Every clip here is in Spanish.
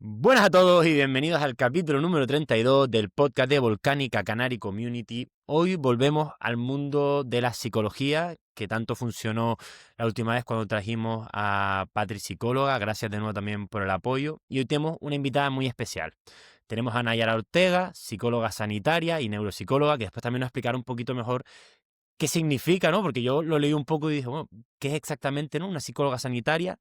Buenas a todos y bienvenidos al capítulo número 32 del podcast de Volcánica Canary Community. Hoy volvemos al mundo de la psicología, que tanto funcionó la última vez cuando trajimos a Patri psicóloga. Gracias de nuevo también por el apoyo. Y hoy tenemos una invitada muy especial. Tenemos a Nayara Ortega, psicóloga sanitaria y neuropsicóloga, que después también nos explicará un poquito mejor qué significa, ¿no? Porque yo lo leí un poco y dije, bueno, ¿qué es exactamente, no? Una psicóloga sanitaria.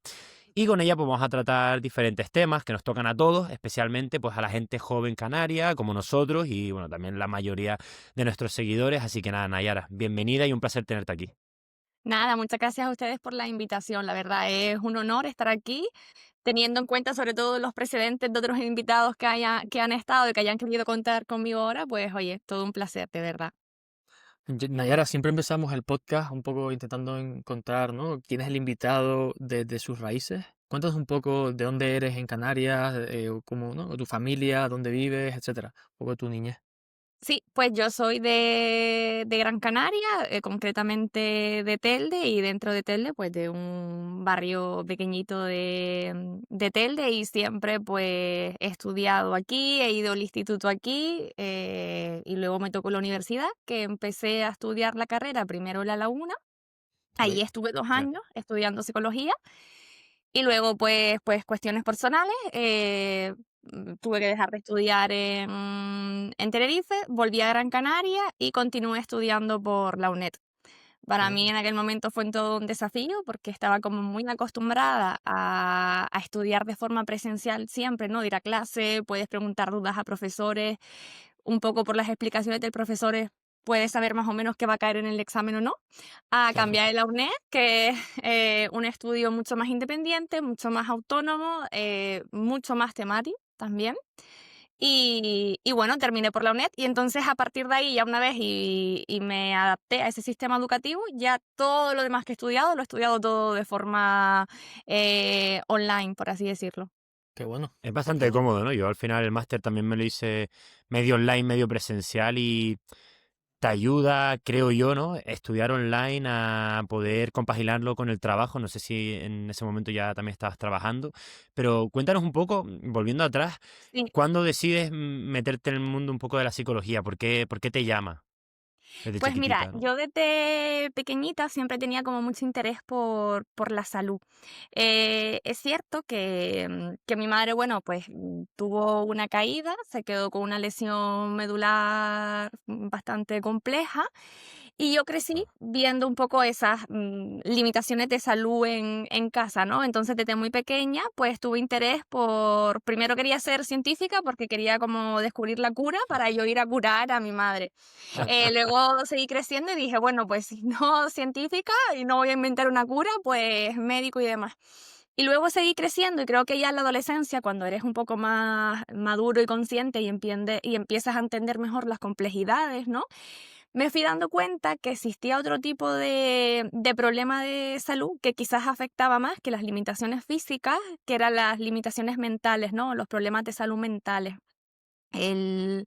Y con ella pues vamos a tratar diferentes temas que nos tocan a todos, especialmente pues a la gente joven canaria, como nosotros, y bueno, también la mayoría de nuestros seguidores. Así que nada, Nayara, bienvenida y un placer tenerte aquí. Nada, muchas gracias a ustedes por la invitación. La verdad es un honor estar aquí, teniendo en cuenta sobre todo los precedentes de otros invitados que han estado y que hayan querido contar conmigo ahora, pues oye, todo un placer, de verdad. Nayara, siempre empezamos el podcast un poco intentando encontrar, ¿no? ¿Quién es el invitado desde sus raíces? Cuéntanos un poco de dónde eres en Canarias, o cómo, ¿no? O tu familia, dónde vives, etcétera. Un poco de tu niñez. Sí, pues yo soy de Gran Canaria, concretamente de Telde, y dentro de Telde, pues de un barrio pequeñito de Telde, y siempre pues he estudiado aquí, he ido al instituto aquí, y luego me tocó la universidad, que empecé a estudiar la carrera primero en La Laguna. Ok. Ahí estuve 2 Ya. años estudiando psicología y luego, pues cuestiones personales, tuve que dejar de estudiar en Tenerife, volví a Gran Canaria y continué estudiando por la UNED. Qué Para mí bueno. en aquel momento fue todo un desafío porque estaba como muy acostumbrada a estudiar de forma presencial siempre, ¿no? De ir a clase, puedes preguntar dudas a profesores, un poco por las explicaciones del profesor puedes saber más o menos qué va a caer en el examen o no, a Claro. cambiar de la UNED, que es un estudio mucho más independiente, mucho más autónomo, mucho más temático también. Y bueno, terminé por la UNED y entonces a partir de ahí, ya una vez y me adapté a ese sistema educativo, ya todo lo demás que he estudiado, lo he estudiado todo de forma online, por así decirlo. Qué bueno. Es Qué bastante bueno. cómodo, ¿no? Yo al final el máster también me lo hice medio online, medio presencial y te ayuda, creo yo, ¿no? Estudiar online a poder compaginarlo con el trabajo. No sé si en ese momento ya también estabas trabajando, pero cuéntanos un poco, volviendo atrás, Sí. ¿cuándo decides meterte en el mundo un poco de la psicología? ¿Por qué te llama desde Pues mira, chiquitita, no? yo desde pequeñita siempre tenía como mucho interés por la salud. Es cierto que mi madre, bueno, pues tuvo una caída, se quedó con una lesión medular bastante compleja y yo crecí Ah, viendo un poco esas limitaciones de salud en casa, ¿no? Entonces desde muy pequeña pues tuve interés primero quería ser científica porque quería como descubrir la cura para yo ir a curar a mi madre. Luego seguí creciendo y dije, bueno, pues si no científica y no voy a inventar una cura, pues médico y demás. Y luego seguí creciendo y creo que ya en la adolescencia, cuando eres un poco más maduro y consciente y empiezas a entender mejor las complejidades, ¿no? Me fui dando cuenta que existía otro tipo de problema de salud que quizás afectaba más que las limitaciones físicas, que eran las limitaciones mentales, ¿no? Los problemas de salud mentales. El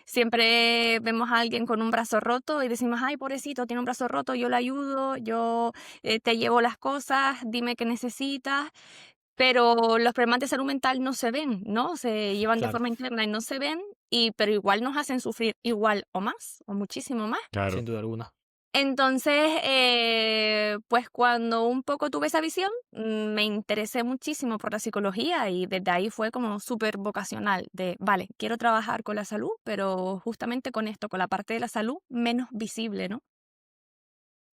Siempre vemos a alguien con un brazo roto y decimos: "Ay, pobrecito, tiene un brazo roto, yo le ayudo, yo, te llevo las cosas, dime qué necesitas", pero los problemas de salud mental no se ven, ¿no? Se llevan de Claro. forma interna y no se ven, pero igual nos hacen sufrir igual o más, o muchísimo más. claro. Sin duda alguna. Entonces, pues cuando un poco tuve esa visión, me interesé muchísimo por la psicología y desde ahí fue como súper vocacional de, vale, quiero trabajar con la salud, pero justamente con esto, con la parte de la salud menos visible, ¿no?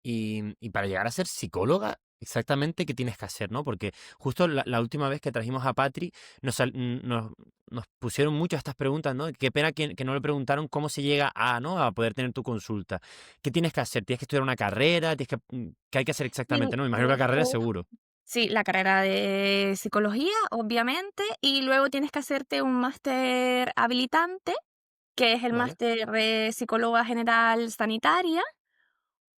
Y para llegar a ser psicóloga, exactamente qué tienes que hacer, ¿no? Porque justo la última vez que trajimos a Patri, nos pusieron muchas estas preguntas, ¿no? Qué pena que no le preguntaron cómo se llega a, ¿no? A poder tener tu consulta. ¿Qué tienes que hacer? ¿Tienes que estudiar una carrera? ¿Qué hay que hacer Sí, exactamente, no? Me imagino que la carrera seguro. sí, la carrera de psicología, obviamente, y luego tienes que hacerte un máster habilitante, que es el Vale. máster de psicóloga general sanitaria.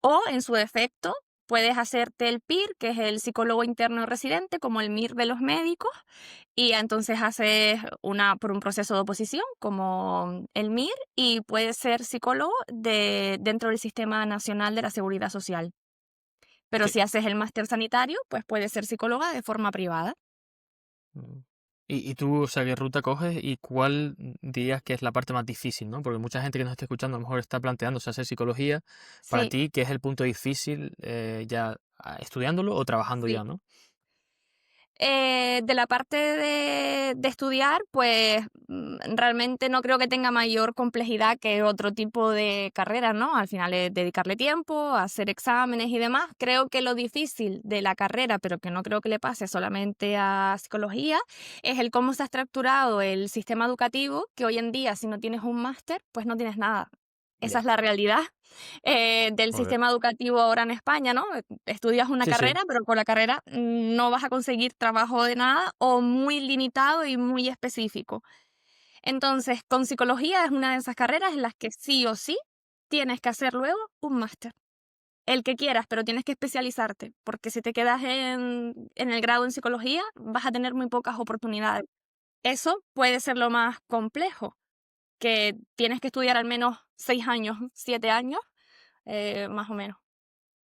O, en su defecto, puedes hacerte el PIR, que es el psicólogo interno residente, como el MIR de los médicos, y entonces haces por un proceso de oposición, como el MIR, y puedes ser psicólogo dentro del Sistema Nacional de la Seguridad Social. Pero ¿Qué? si haces el máster sanitario, pues puedes ser psicóloga de forma privada. Mm. Y tú, o sea, ¿qué ruta coges y cuál dirías que es la parte más difícil, ¿no? Porque mucha gente que nos está escuchando a lo mejor está planteándose hacer psicología. Para Sí, ti, ¿qué es el punto difícil ya estudiándolo o trabajando sí. ya, ¿no? De la parte de estudiar, pues realmente no creo que tenga mayor complejidad que otro tipo de carrera, ¿no? Al final es dedicarle tiempo, hacer exámenes y demás. Creo que lo difícil de la carrera, pero que no creo que le pase solamente a psicología, es el cómo se ha estructurado el sistema educativo, que hoy en día si no tienes un máster, pues no tienes nada. Esa Ya. es la realidad del Joder. sistema educativo ahora en España, ¿no? Estudias una Sí, sí, carrera, pero con la carrera no vas a conseguir trabajo de nada o muy limitado y muy específico. Entonces, con psicología es una de esas carreras en las que sí o sí tienes que hacer luego un máster. El que quieras, pero tienes que especializarte, porque si te quedas en el grado en psicología, vas a tener muy pocas oportunidades. Eso puede ser lo más complejo, que tienes que estudiar al menos 6 años, 7 años, más o menos.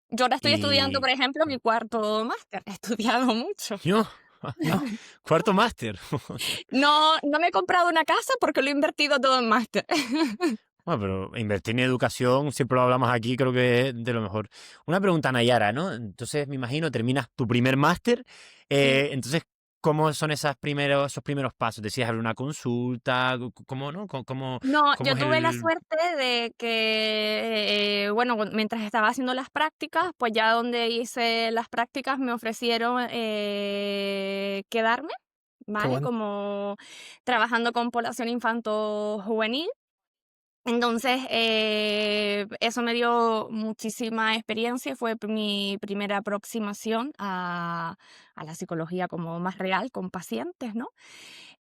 Yo ahora estoy estudiando, Y por ejemplo, mi cuarto máster. He estudiado mucho. yo, ¿no? cuarto máster. No me he comprado una casa porque lo he invertido todo en máster. Bueno, pero invertir en educación, siempre lo hablamos aquí, creo que es de lo mejor. Una pregunta, Nayara, ¿no? Entonces, me imagino, terminas tu primer máster. Sí. Entonces, ¿cómo son esos primeros pasos? Decías, abrir una consulta, ¿cómo, no? No, ¿Cómo yo es tuve la el...? suerte de que, bueno, mientras estaba haciendo las prácticas, pues ya donde hice las prácticas me ofrecieron quedarme, Qué ¿vale? bueno. Como trabajando con población infanto-juvenil. Entonces, eso me dio muchísima experiencia, fue mi primera aproximación a la psicología como más real, con pacientes, ¿no?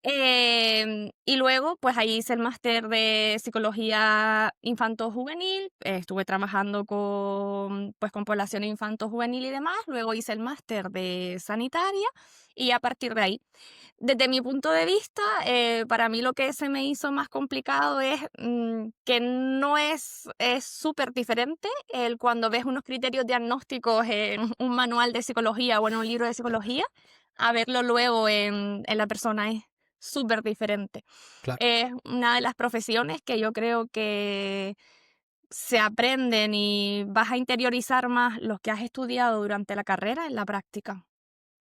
Y luego, pues ahí hice el máster de psicología infanto-juvenil, estuve trabajando pues, con población infanto-juvenil y demás, luego hice el máster de sanitaria y a partir de ahí. Desde mi punto de vista, para mí lo que se me hizo más complicado es que no es súper diferente el cuando ves unos criterios diagnósticos en un manual de psicología o en un libro de psicología, a verlo luego en la persona es súper diferente. Claro. Es una de las profesiones que yo creo que se aprenden y vas a interiorizar más los que has estudiado durante la carrera en la práctica.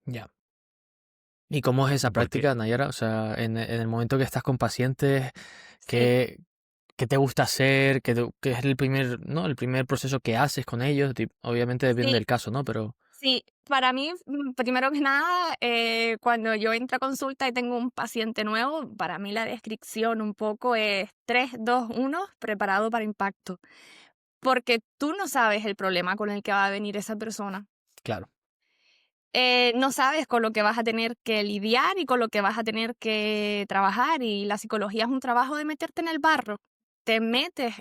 Ya. ¿Y cómo es esa Porque práctica, Nayara? O sea, en el momento que estás con pacientes, Sí, ¿qué, qué te gusta hacer? ¿Qué es el primer, ¿no? El primer proceso que haces con ellos? Obviamente depende sí. del caso, ¿no? Pero, Sí, para mí, primero que nada, cuando yo entro a consulta y tengo un paciente nuevo, para mí la descripción un poco es 3, 2, 1, preparado para impacto. Porque tú no sabes el problema con el que va a venir esa persona. claro. No sabes con lo que vas a tener que lidiar y con lo que vas a tener que trabajar. Y la psicología es un trabajo de meterte en el barro. Te metes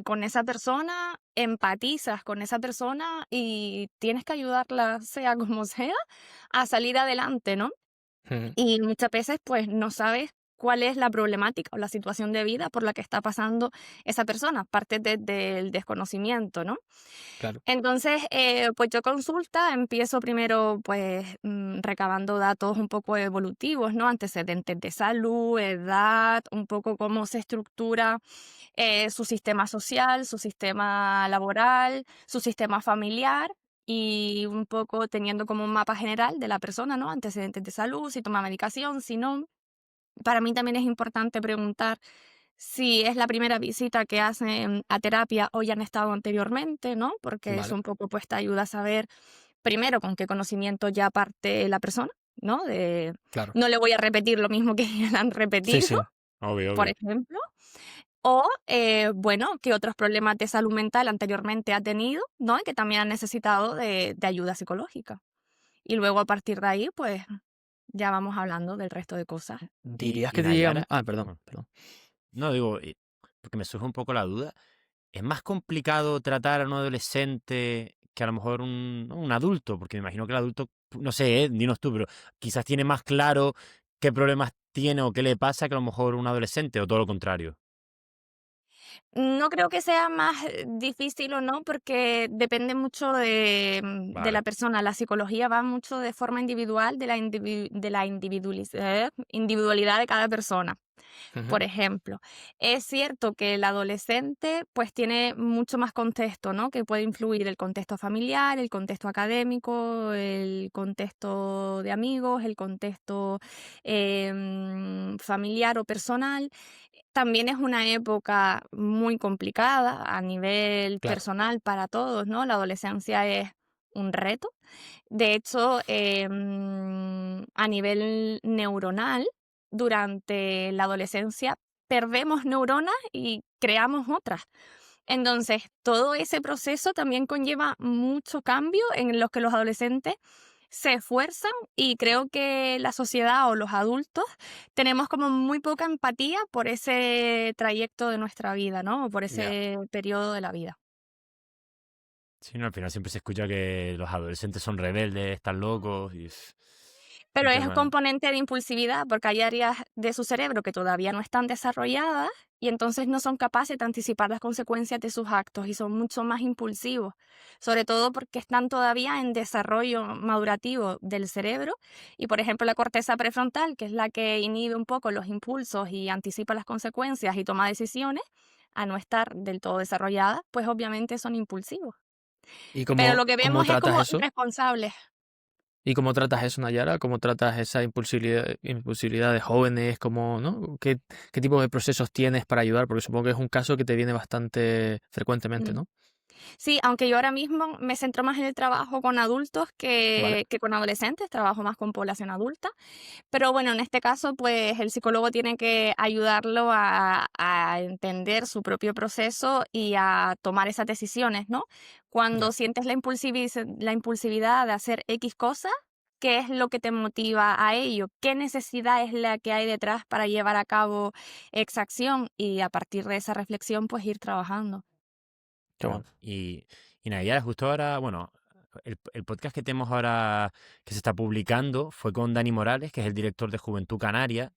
con esa persona, empatizas con esa persona y tienes que ayudarla, sea como sea, a salir adelante, ¿no? Ujú. Y muchas veces pues no sabes cuál es la problemática o la situación de vida por la que está pasando esa persona, parte del desconocimiento, ¿no? Claro. Entonces, pues yo consulta, empiezo primero pues recabando datos un poco evolutivos, ¿no? Antecedentes de salud, edad, un poco cómo se estructura su sistema social, su sistema laboral, su sistema familiar y un poco teniendo como un mapa general de la persona, ¿no? Antecedentes de salud, si toma medicación, si no. Para mí también es importante preguntar si es la primera visita que hacen a terapia o ya han estado anteriormente, ¿no? Porque eso Vale. un poco pues te ayuda a saber primero con qué conocimiento ya parte la persona, ¿no? Claro. No le voy a repetir lo mismo que ya le han Sí, repetido, sí. obvio, por obvio. ejemplo. O, bueno, qué otros problemas de salud mental anteriormente ha tenido, ¿no? Y que también han necesitado de ayuda psicológica. Y luego a partir de ahí, pues ya vamos hablando del resto de cosas. ¿Dirías Y que te llegan? Nayara, Ah, perdón, bueno, perdón. no digo, porque me surge un poco la duda. ¿Es más complicado tratar a un adolescente que a lo mejor un adulto? Porque me imagino que el adulto, no sé, dinos tú, pero quizás tiene más claro qué problemas tiene o qué le pasa que a lo mejor un adolescente, o todo lo contrario. No creo que sea más difícil o no, porque depende mucho de la Vale, persona. La psicología va mucho de forma individual, de la individualidad de cada persona. Ujú. Por ejemplo, es cierto que el adolescente pues tiene mucho más contexto, ¿no? Que puede influir el contexto familiar, el contexto académico, el contexto de amigos, el contexto familiar o personal. También es una época muy complicada a nivel Claro. personal para todos, ¿no? La adolescencia es un reto. De hecho, a nivel neuronal, durante la adolescencia perdemos neuronas y creamos otras. Entonces, todo ese proceso también conlleva mucho cambio en los que los adolescentes se esfuerzan y creo que la sociedad o los adultos tenemos como muy poca empatía por ese trayecto de nuestra vida, ¿no? O por Ya. ese periodo de la vida. sí, no, al final siempre se escucha que los adolescentes son rebeldes, están locos y un Pero es un tema... componente de impulsividad porque hay áreas de su cerebro que todavía no están desarrolladas y entonces no son capaces de anticipar las consecuencias de sus actos y son mucho más impulsivos, sobre todo porque están todavía en desarrollo madurativo del cerebro y, por ejemplo, la corteza prefrontal, que es la que inhibe un poco los impulsos y anticipa las consecuencias y toma decisiones, a no estar del todo desarrollada, pues obviamente son impulsivos. ¿Y Pero lo cómo, que cómo vemos es tratas como eso? irresponsables. ¿Y cómo tratas eso, Nayara? ¿Cómo tratas esa impulsividad de jóvenes? ¿Cómo, no? ¿Qué tipo de procesos tienes para ayudar? Porque supongo que es un caso que te viene bastante frecuentemente, ¿no? Sí, aunque yo ahora mismo me centro más en el trabajo con adultos Vale, que con adolescentes, trabajo más con población adulta, pero bueno, en este caso, pues el psicólogo tiene que ayudarlo a entender su propio proceso y a tomar esas decisiones, ¿no? ya. Cuando sientes la impulsividad de hacer X cosa, ¿qué es lo que te motiva a ello? ¿Qué necesidad es la que hay detrás para llevar a cabo esa acción? Y a partir de esa reflexión, pues ir trabajando. Qué Claro. bueno. Y nada, ya justo ahora, bueno, el podcast que tenemos ahora que se está publicando fue con Dani Morales, que es el director de Juventud Canaria.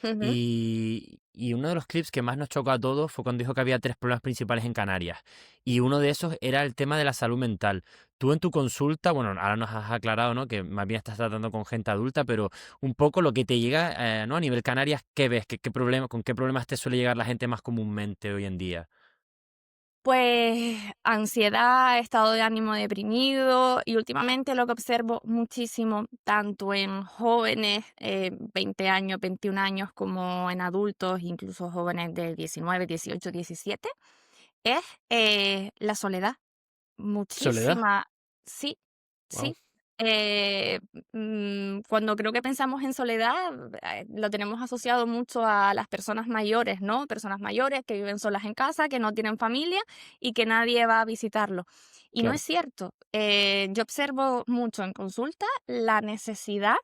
Ujú. Y uno de los clips que más nos chocó a todos fue cuando dijo que había tres problemas principales en Canarias. Y uno de esos era el tema de la salud mental. Tú en tu consulta, bueno, ahora nos has aclarado, ¿no? Que más bien estás tratando con gente adulta, pero un poco lo que te llega, ¿no? A nivel Canarias, ¿qué ves? ¿Con qué problemas te suele llegar la gente más comúnmente hoy en día? Pues ansiedad, estado de ánimo deprimido y últimamente lo que observo muchísimo, tanto en jóvenes, 20 años, 21 años, como en adultos, incluso jóvenes de 19, 18, 17, es la soledad. ¿Soledad? Muchísima, sí, Wow. sí. Eh, Cuando creo que pensamos en soledad, lo tenemos asociado mucho a las personas mayores, ¿no? Personas mayores que viven solas en casa, que no tienen familia y que nadie va a visitarlo. Y no es Claro. cierto. Yo observo mucho en consulta la necesidad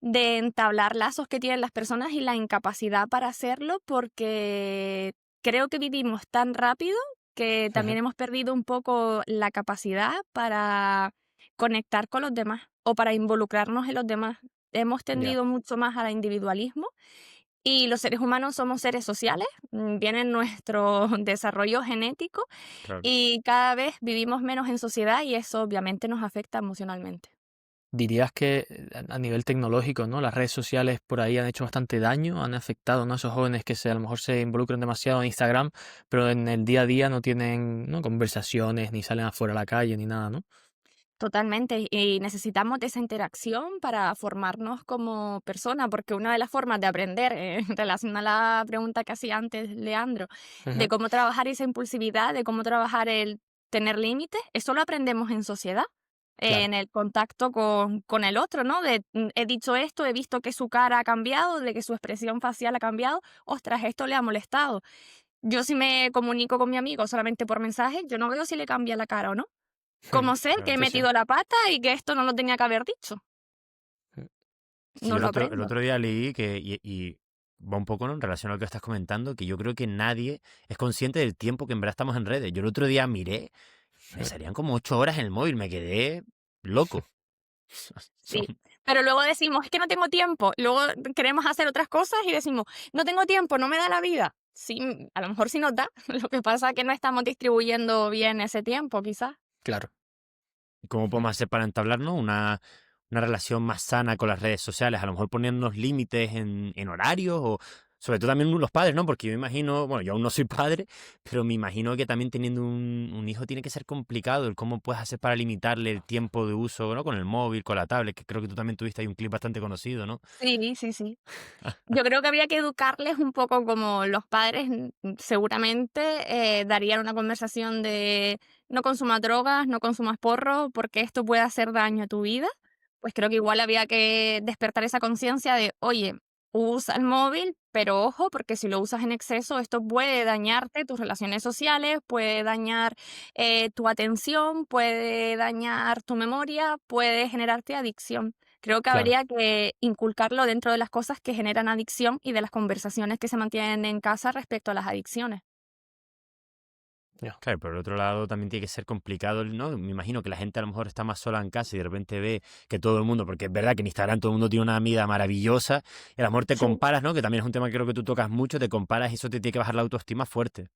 de entablar lazos que tienen las personas y la incapacidad para hacerlo porque creo que vivimos tan rápido que Ujú. también hemos perdido un poco la capacidad para conectar con los demás o para involucrarnos en los demás. Hemos Ya. tendido mucho más al individualismo y los seres humanos somos seres sociales, viene en nuestro desarrollo genético Claro. y cada vez vivimos menos en sociedad y eso obviamente nos afecta emocionalmente. ¿Dirías que a nivel tecnológico, ¿no? Las redes sociales por ahí han hecho bastante daño, han afectado, ¿no? A esos jóvenes que a lo mejor se involucran demasiado en Instagram, pero en el día a día no tienen, ¿no? Conversaciones, ni salen afuera a la calle, ni nada, ¿no? Totalmente, y necesitamos de esa interacción para formarnos como persona, porque una de las formas de aprender, en relación a la pregunta que hacía antes Leandro, de Ujú. cómo trabajar esa impulsividad, de cómo trabajar el tener límites, eso lo aprendemos en sociedad, Claro. en el contacto con el otro, ¿no? De, he dicho esto, he visto que su cara ha cambiado, de que su expresión facial ha cambiado, ostras, esto le ha molestado. Yo si me comunico con mi amigo solamente por mensaje, yo no veo si le cambia la cara o no. Mm. ¿Cómo sé que he Claro. Sí, sí. metido la pata y que esto no lo tenía que haber dicho? Mm. Sí, No lo el aprendo. otro día leí y va un poco, ¿no? En relación a lo que estás comentando, que yo creo que nadie es consciente del tiempo que en verdad estamos en redes. Yo el otro día miré, me salían como 8 horas en el móvil, me quedé loco. Son- Sí, pero luego decimos, es que no tengo tiempo. Luego queremos hacer otras cosas y decimos, no tengo tiempo, no me da la vida. sí, a lo mejor sí nos da. Lo que pasa es que no estamos distribuyendo bien ese tiempo, quizás. Claro. ¿Cómo podemos hacer para entablarnos una relación más sana con las redes sociales? A lo mejor poniéndonos límites en horarios o sobre todo también los padres, ¿no? Porque yo me imagino, bueno, yo aún no soy padre, pero me imagino que también teniendo un hijo tiene que ser complicado el cómo puedes hacer para limitarle el tiempo de uso, ¿no? Con el móvil, con la tablet, que creo que tú también tuviste ahí un clip bastante conocido, ¿no? Sí, sí, sí. Yo creo que habría que educarles un poco como los padres seguramente darían una conversación de no consumas drogas, no consumas porro, porque esto puede hacer daño a tu vida. Pues creo que igual había que despertar esa conciencia de, oye, usa el móvil, pero ojo, porque si lo usas en exceso, esto puede dañarte tus relaciones sociales, puede dañar tu atención, puede dañar tu memoria, puede generarte adicción. Creo que Claro. habría que inculcarlo dentro de las cosas que generan adicción y de las conversaciones que se mantienen en casa respecto a las adicciones. Ya. Claro, por el otro lado también tiene que ser complicado, ¿no? Me imagino que la gente a lo mejor está más sola en casa y de repente ve que todo el mundo, porque es verdad que en Instagram todo el mundo tiene una vida maravillosa, y a lo mejor te Sí. comparas, ¿no? Que también es un tema que creo que tú tocas mucho, te comparas y eso te tiene que bajar la autoestima fuerte.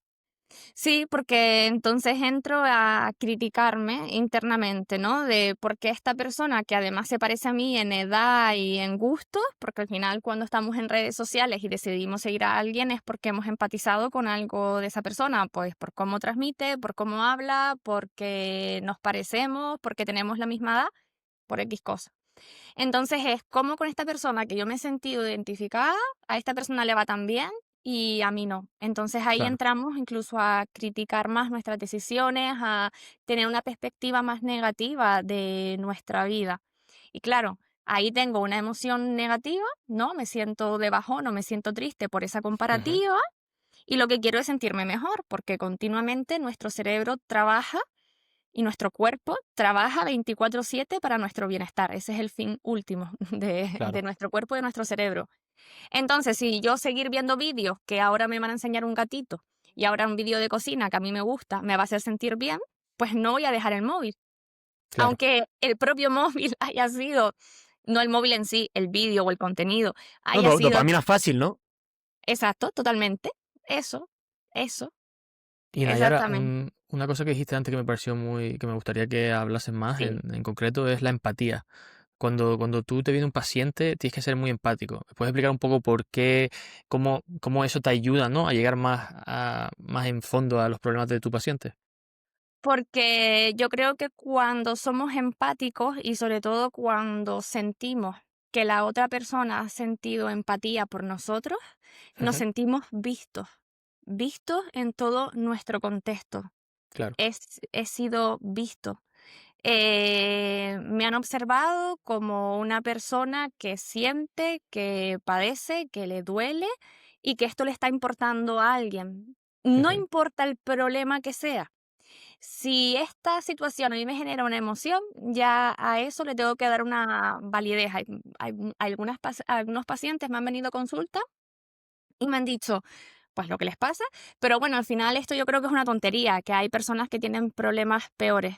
Sí, porque entonces entro a criticarme internamente, ¿no? De por qué esta persona, que además se parece a mí en edad y en gustos, porque al final cuando estamos en redes sociales y decidimos seguir a alguien es porque hemos empatizado con algo de esa persona, pues por cómo transmite, por cómo habla, porque nos parecemos, porque tenemos la misma edad, por X cosa. Entonces es como con esta persona que yo me he sentido identificada, a esta persona le va tan bien y a mí no. Entonces ahí Claro. entramos incluso a criticar más nuestras decisiones, a tener una perspectiva más negativa de nuestra vida. Y claro, ahí tengo una emoción negativa, ¿no? Me siento de bajón o me siento triste por esa Ujú. comparativa y lo que quiero es sentirme mejor porque continuamente nuestro cerebro trabaja y nuestro cuerpo trabaja 24/7 para nuestro bienestar. Ese es el fin último de Claro. nuestro cuerpo y de nuestro cerebro. Entonces, si yo seguir viendo vídeos que ahora me van a enseñar un gatito y ahora un vídeo de cocina que a mí me gusta, me va a hacer sentir bien, pues no voy a dejar el móvil. Claro. Aunque el propio móvil haya sido, no el móvil en sí, el vídeo o el contenido, No, haya sido dopamina fácil, ¿no? exacto, totalmente. Eso, Y Nayara, exactamente. una cosa que dijiste antes que me pareció que me gustaría que hablases más Sí. en concreto es la empatía. Cuando tú te viene un paciente, tienes que ser muy empático. ¿Me puedes explicar un poco por qué, cómo eso te ayuda, ¿no? A llegar más en fondo a los problemas de tu paciente? Porque yo creo que cuando somos empáticos y sobre todo cuando sentimos que la otra persona ha sentido empatía por nosotros, nos Ujú. sentimos vistos en todo nuestro contexto. Claro. He sido visto. Me han observado como una persona que siente, que padece, que le duele y que esto le está importando a alguien. No Ujú. importa el problema que sea. Si esta situación a mí me genera una emoción, ya a eso le tengo que dar una validez. Algunos pacientes me han venido a consulta y me han dicho, pues lo que les pasa, pero bueno, al final esto yo creo que es una tontería, que hay personas que tienen problemas peores,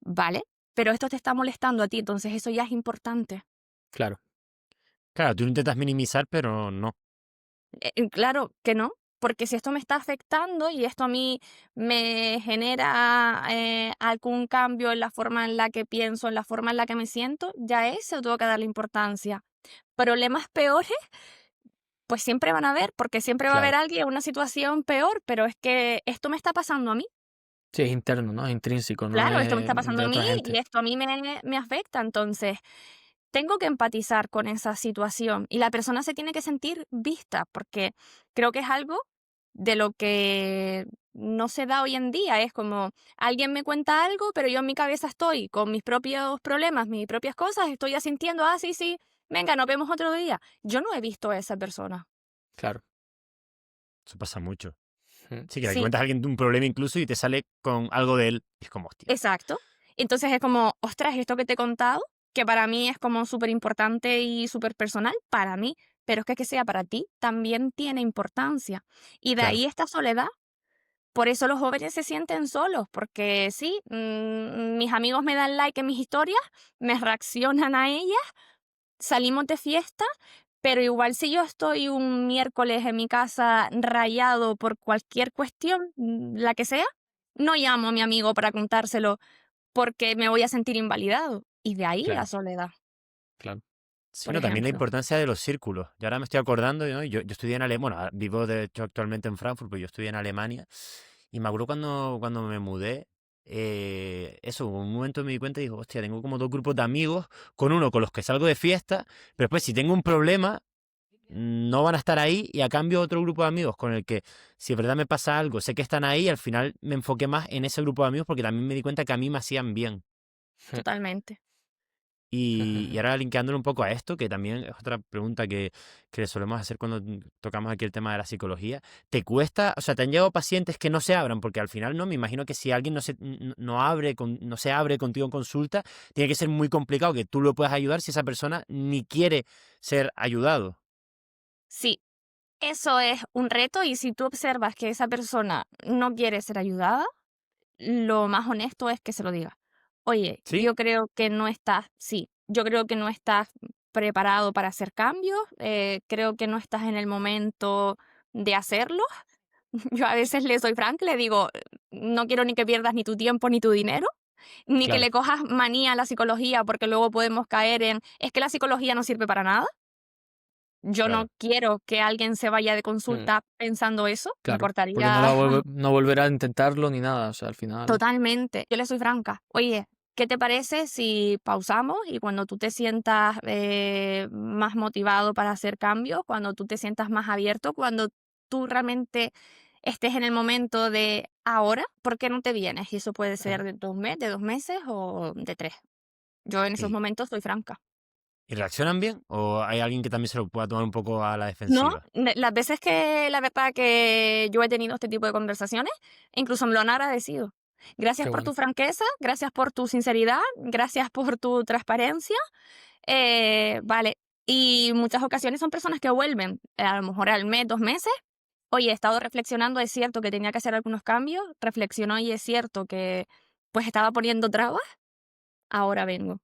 ¿vale? Pero esto te está molestando a ti, entonces eso ya es importante. Claro. Claro, tú lo intentas minimizar, pero no. Claro que no, porque si esto me está afectando y esto a mí me genera algún cambio en la forma en la que pienso, en la forma en la que me siento, ya a eso tengo que darle importancia. Problemas peores, pues siempre van a haber, porque siempre va a haber Claro. alguien en una situación peor, pero es que esto me está pasando a mí. Sí, es interno, ¿no? Es intrínseco, no Claro, esto me es está pasando de a mí otra y gente. esto a mí me afecta, entonces tengo que empatizar con esa situación y la persona se tiene que sentir vista, porque creo que es algo de lo que no se da hoy en día. Es como alguien me cuenta algo, pero yo en mi cabeza estoy con mis propios problemas, mis propias cosas, estoy asintiendo, ah, sí, sí, venga, nos vemos otro día. Yo no he visto a esa persona. Claro. Eso pasa mucho. Ujú. Sí, que le Sí, cuentas a alguien un problema incluso y te sale con algo de él. Y es como, hostia. exacto. Entonces es como, ostras, esto que te he contado, que para mí es como súper importante y súper personal, para mí, pero es que sea para ti también tiene importancia. Y de Claro. ahí esta soledad. Por eso los jóvenes se sienten solos, porque sí, mis amigos me dan like en mis historias, me reaccionan a ellas, salimos de fiesta, Pero igual si yo estoy un miércoles en mi casa rayado por cualquier cuestión, la que sea, no llamo a mi amigo para contárselo porque me voy a sentir invalidado. Y de ahí la Claro. soledad, Claro. Sí, por no, también la ejemplo. importancia de los círculos. Yo ahora me estoy acordando, ¿no? Yo estudié en Alemania, bueno, vivo de hecho actualmente en Frankfurt, pero yo estudié en Alemania. Y me acuerdo cuando me mudé, eso, en un momento me di cuenta y digo, hostia, tengo como dos grupos de amigos, con uno con los que salgo de fiesta, pero después si tengo un problema, no van a estar ahí, y a cambio otro grupo de amigos con el que, si de verdad me pasa algo, sé que están ahí, y al final me enfoqué más en ese grupo de amigos porque también me di cuenta que a mí me hacían bien. Totalmente. Y ahora linkeándolo un poco a esto, que también es otra pregunta que le solemos hacer cuando tocamos aquí el tema de la psicología. ¿Te cuesta, o sea, te han llegado pacientes que no se abran? Porque al final, no, me imagino que si alguien no se abre contigo en consulta, tiene que ser muy complicado que tú lo puedas ayudar si esa persona ni quiere ser ayudado. Sí, eso es un reto y si tú observas que esa persona no quiere ser ayudada, lo más honesto es que se lo diga. Oye, ¿Sí? yo creo que no estás preparado para hacer cambios, creo que no estás en el momento de hacerlo. Yo a veces le soy franca, le digo, no quiero ni que pierdas ni tu tiempo ni tu dinero, ni que Claro, le cojas manía a la psicología porque luego podemos caer en, es que la psicología no sirve para nada. Yo no Claro. quiero que alguien se vaya de mm, consulta pensando eso, me claro, porque cortaría no volverá a intentarlo ni nada, o sea, al final, totalmente. Yo le soy franca. Oye, ¿qué te parece si pausamos y cuando tú te sientas más motivado para hacer cambios, cuando tú te sientas más abierto, cuando tú realmente estés en el momento de ahora, ¿por qué no te vienes? Y eso puede ser de 2 meses o de 3. Yo en esos ¿Y, momentos soy franca. y reaccionan bien? ¿O hay alguien que también se lo pueda tomar un poco a la No, defensiva? las veces que la verdad que yo he tenido este tipo de conversaciones, incluso me lo han agradecido. Gracias qué por bueno. tu franqueza, gracias por tu sinceridad, gracias por tu transparencia. Vale, y muchas ocasiones son personas que vuelven, a lo mejor al mes, 2 meses. Oye, he estado reflexionando, es cierto que tenía que hacer algunos cambios, reflexionó y es cierto que pues estaba poniendo trabas, ahora vengo.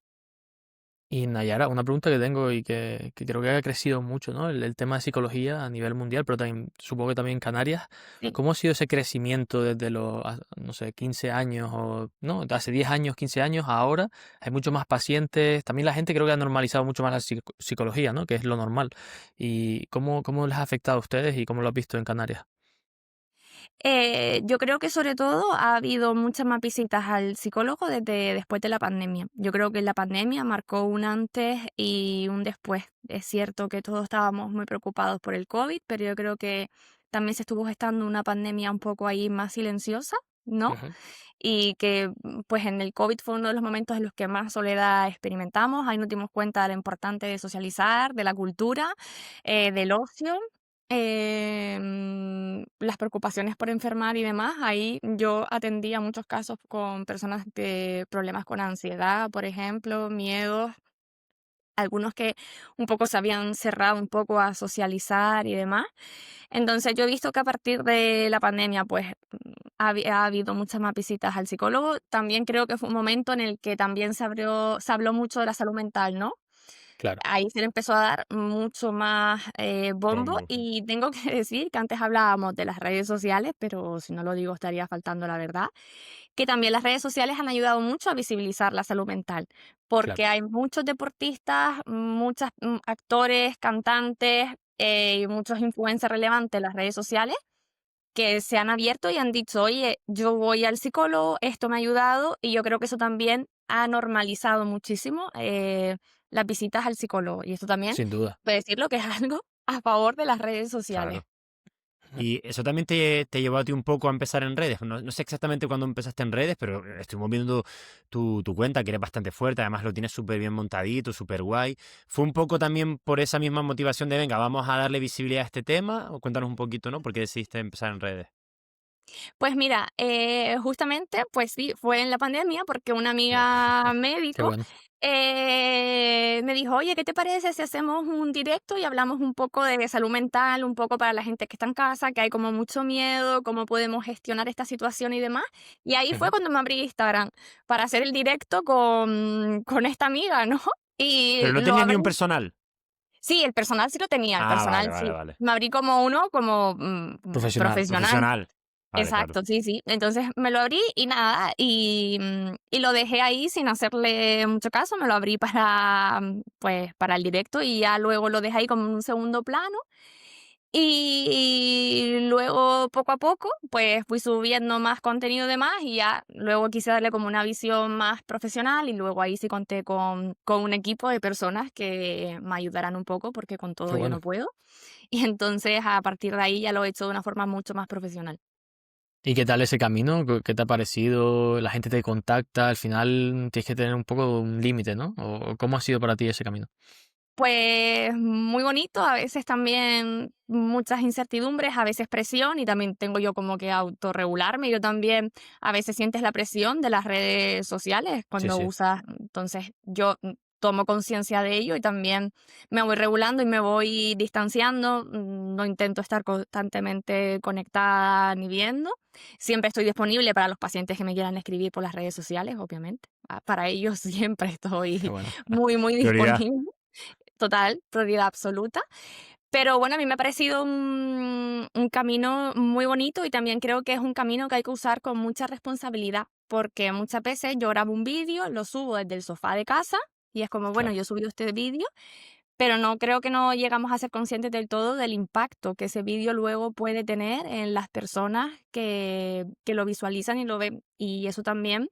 Y Nayara, una pregunta que tengo y que creo que ha crecido mucho, ¿no? El tema de psicología a nivel mundial, pero también supongo que también en Canarias. Sí. ¿Cómo ha sido ese crecimiento desde los, no sé, 15 años o, no, de hace 10 años, 15 años a ahora? Hay mucho más pacientes. También la gente creo que ha normalizado mucho más la psicología, ¿no? Que es lo normal. ¿Y cómo les ha afectado a ustedes y cómo lo has visto en Canarias? Yo creo que sobre todo ha habido muchas más visitas al psicólogo desde después de la pandemia. Yo creo que la pandemia marcó un antes y un después. Es cierto que todos estábamos muy preocupados por el COVID, pero yo creo que también se estuvo gestando una pandemia un poco ahí más silenciosa, ¿no? Ujú. Y que pues en el COVID fue uno de los momentos en los que más soledad experimentamos. Ahí nos dimos cuenta de lo importante de socializar, de la cultura, del ocio, las preocupaciones por enfermar y demás. Ahí yo atendía muchos casos con personas de problemas con ansiedad, por ejemplo, miedos, algunos que un poco se habían cerrado un poco a socializar y demás. Entonces yo he visto que a partir de la pandemia pues ha habido muchas más visitas al psicólogo. También creo que fue un momento en el que también se habló mucho de la salud mental, ¿no? Claro, Ahí se le empezó a dar mucho más bombo Bombo. y tengo que decir que antes hablábamos de las redes sociales, pero si no lo digo estaría faltando la verdad, que también las redes sociales han ayudado mucho a visibilizar la salud mental, claro, porque hay muchos deportistas, muchos actores, cantantes y muchos influencers relevantes en las redes sociales que se han abierto y han dicho, oye, yo voy al psicólogo, esto me ha ayudado y yo creo que eso también ha normalizado muchísimo las visitas al psicólogo y esto también, sin duda. puede decirlo que es algo a favor de las redes sociales. Claro. Y eso también te llevó a ti un poco a empezar en redes. No sé exactamente cuándo empezaste en redes, pero estuvimos viendo tu cuenta, que eres bastante fuerte, además lo tienes súper bien montadito, súper guay. ¿Fue un poco también por esa misma motivación de, venga, vamos a darle visibilidad a este tema? O cuéntanos un poquito, ¿no? ¿Por qué decidiste empezar en redes? Pues mira, justamente, pues sí, fue en la pandemia porque una amiga Qué médico bueno. me dijo, oye, ¿qué te parece si hacemos un directo y hablamos un poco de salud mental, un poco para la gente que está en casa, que hay como mucho miedo, cómo podemos gestionar esta situación y demás? Y ahí fue Ujú. cuando me abrí Instagram para hacer el directo con esta amiga, ¿no? Y Pero no lo tenías ni abrí. un personal. Sí, el personal sí lo tenía, el Ah, vale, personal vale, sí. vale. Me abrí como uno como Profesional. profesional. Profesional. Vale, claro. Exacto, sí, sí. Entonces me lo abrí y nada, y lo dejé ahí sin hacerle mucho caso, me lo abrí para, pues, para el directo y ya luego lo dejé ahí como en un segundo plano. Y luego, poco a poco, pues fui subiendo más contenido de más y ya luego quise darle como una visión más profesional y luego ahí sí conté con un equipo de personas que me ayudaran un poco porque con Qué todo yo no bueno. puedo. Y entonces a partir de ahí ya lo he hecho de una forma mucho más profesional. ¿Y qué tal ese camino? ¿Qué te ha parecido? ¿La gente te contacta? Al final tienes que tener un poco un límite, ¿no? ¿O cómo ha sido para ti ese camino? Pues muy bonito, a veces también muchas incertidumbres, a veces presión y también tengo yo como que autorregularme. Yo también a veces sientes la presión de las redes sociales Sí, cuando sí. usas, entonces yo tomo conciencia de ello y también me voy regulando y me voy distanciando. No intento estar constantemente conectada ni viendo. Siempre estoy disponible para los pacientes que me quieran escribir por las redes sociales, obviamente. Para ellos siempre Qué estoy bueno. muy, muy Prioridad. disponible. Total, prioridad absoluta. Pero bueno, a mí me ha parecido un camino muy bonito y también creo que es un camino que hay que usar con mucha responsabilidad, porque muchas veces yo grabo un vídeo, lo subo desde el sofá de casa y es como, bueno, Claro, yo he subido este vídeo, pero no creo que no llegamos a ser conscientes del todo del impacto que ese vídeo luego puede tener en las personas que lo visualizan y lo ven. Y eso también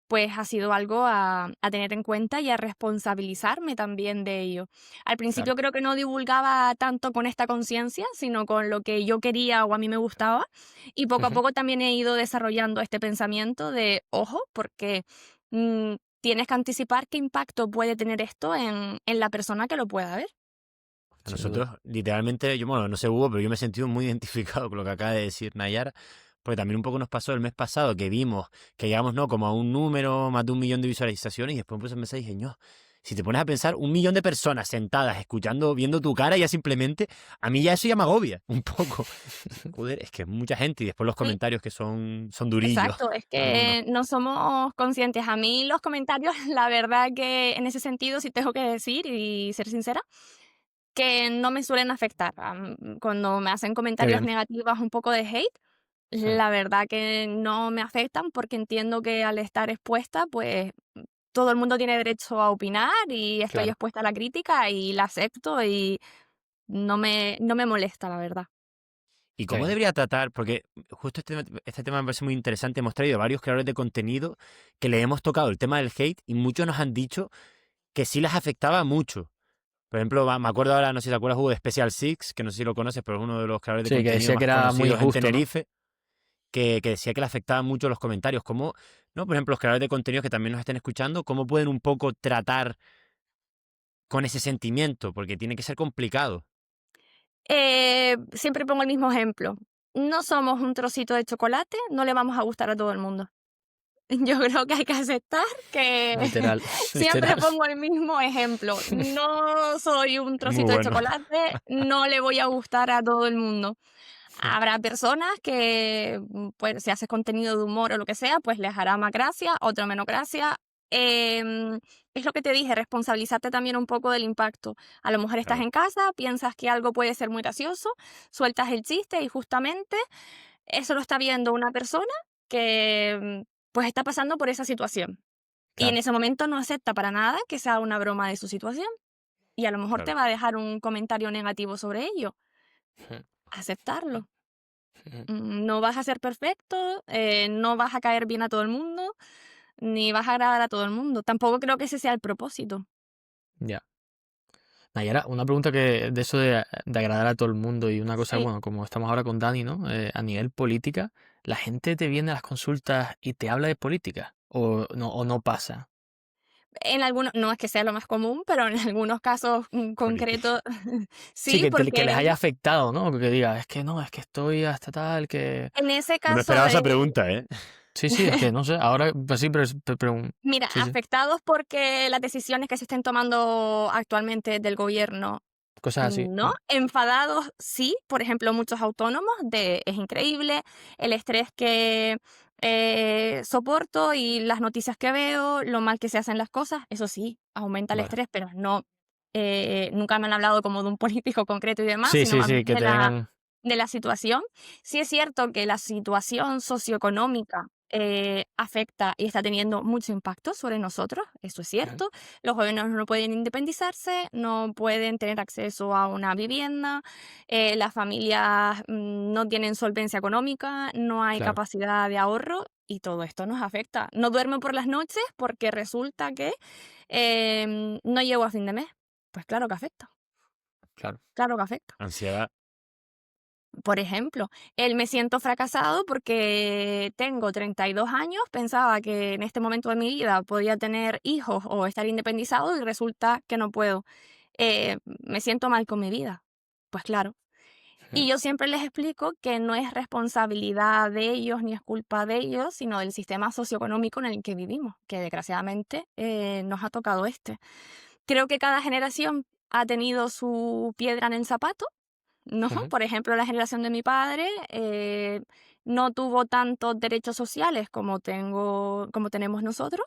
pues ha sido algo a tener en cuenta y a responsabilizarme también de ello. Al claro. principio creo que no divulgaba tanto con esta conciencia, sino con lo que yo quería o a mí me gustaba, y poco a Ujú. poco también he ido desarrollando este pensamiento de, ojo, porque tienes que anticipar qué impacto puede tener esto en la persona que lo pueda ver. A Sin nosotros, duda. literalmente, yo, bueno, no sé Hugo, pero yo me he sentido muy identificado con lo que acaba de decir Nayara, porque también un poco nos pasó el mes pasado que vimos que llegamos, ¿no? Como a un número, más de 1 millón de visualizaciones, y después pues empecé y dije, no, si te pones a pensar, 1 millón de personas sentadas, escuchando, viendo tu cara, ya simplemente, a mí ya eso ya me agobia un poco. Joder, es que es mucha gente, y después los Sí, comentarios que son durillos, exacto, es algunos. que no somos conscientes. A mí los comentarios, la verdad que en ese sentido sí tengo que decir y ser sincera, que no me suelen afectar. Cuando me hacen Qué comentarios bien. negativos, un poco de hate, Mm. la verdad que no me afectan porque entiendo que al estar expuesta, pues todo el mundo tiene derecho a opinar y estoy Claro. expuesta a la crítica y la acepto y no me molesta, la verdad. ¿Y Qué cómo bien. debería tratar? Porque justo este tema me parece muy interesante. Hemos traído varios creadores de contenido que le hemos tocado el tema del hate y muchos nos han dicho que sí les afectaba mucho. Por ejemplo, me acuerdo ahora, no sé si te acuerdas, Hugo, de Special Six, que no sé si lo conoces, pero es uno de los creadores de Sí, que contenido decía que más era muy conocidos en injusto, ¿no? Tenerife, que decía que le afectaban mucho los comentarios. ¿Cómo, no? Por ejemplo, los creadores de contenido que también nos estén escuchando, cómo pueden un poco tratar con ese sentimiento? Porque tiene que ser complicado. Siempre pongo el mismo ejemplo. No somos un trocito de chocolate, no le vamos a gustar a todo el mundo. Yo creo que hay que aceptar que Literal, siempre literal. pongo el mismo ejemplo. No soy un Es muy trocito de bueno. chocolate, no le voy a gustar a todo el mundo. Habrá personas que, pues, si haces contenido de humor o lo que sea, pues les hará más gracia, otro menos gracia. Em, es lo que te dije, responsabilizarte también un poco del impacto. A lo mejor estás Claro, en casa, piensas que algo puede ser muy gracioso, sueltas el chiste y justamente eso lo está viendo una persona que, pues, está pasando por esa situación. Y en Claro. ese momento no acepta para nada que sea una broma de su situación. Y a lo mejor te claro. va a dejar un comentario negativo sobre ello. Ujú, Aceptarlo. ujú. No vas a ser perfecto, no vas a caer bien a todo el mundo, ni vas a agradar a todo el mundo. Tampoco creo que ese sea el propósito. Ya. Nayara, una pregunta que de eso de agradar a todo el mundo y una cosa, Sí. bueno, como estamos ahora con Dani, ¿no? A nivel política, ¿la gente te viene a las consultas y te habla de política? O no pasa? En algunos, no es que sea lo más común, pero en algunos casos Política. concretos Sí, sí, que les porque haya afectado, ¿no? Que diga, es que no, es que estoy hasta tal, que... en ese No me caso esperaba esa de, pregunta, ¿eh? Sí, sí, es que no sé, ahora, pues sí, mira, sí, sí, afectados porque las decisiones que se estén tomando actualmente del gobierno. cosas así. No, enfadados sí, por ejemplo, muchos autónomos de es increíble el estrés que soporto y las noticias que veo, lo mal que se hacen las cosas, eso sí, aumenta el Vale, estrés, pero no Nunca me han hablado como de un político concreto y demás, Sí, sino sí, más sí, bien que te vengan. de la situación. Sí es cierto que la situación socioeconómica afecta y está teniendo mucho impacto sobre nosotros, eso es Ujú, cierto. Los jóvenes no pueden independizarse, no pueden tener acceso a una vivienda, las familias no tienen solvencia económica, no hay claro, capacidad de ahorro y todo esto nos afecta. No duermo por las noches porque resulta que no llego a fin de mes. Pues claro. claro que afecta. Ansiedad. Por ejemplo, el me siento fracasado porque tengo 32 años, pensaba que en este momento de mi vida podía tener hijos o estar independizado y resulta que no puedo. Me siento mal con mi vida. Pues claro. Ujú, Y yo siempre les explico que no es responsabilidad de ellos ni es culpa de ellos, sino del sistema socioeconómico en el que vivimos, que desgraciadamente nos ha tocado este. Creo que cada generación ha tenido su piedra en el zapato, ¿no? ujú, Por ejemplo, la generación de mi padre no tuvo tantos derechos sociales como tenemos nosotros,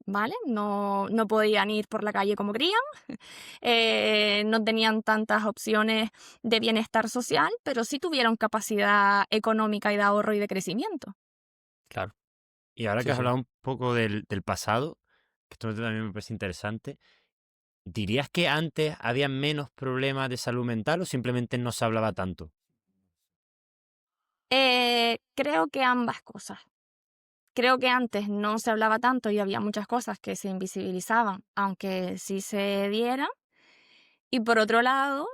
¿vale? No podían ir por la calle como querían, no tenían tantas opciones de bienestar social, pero sí tuvieron capacidad económica y de ahorro y de crecimiento. claro. Y ahora que Sí, has sí. hablado un poco del pasado, que esto también me parece interesante, ¿dirías que antes había menos problemas de salud mental o simplemente no se hablaba tanto? Creo que ambas cosas. Creo que antes no se hablaba tanto y había muchas cosas que se invisibilizaban, aunque sí se dieran. Y por otro lado,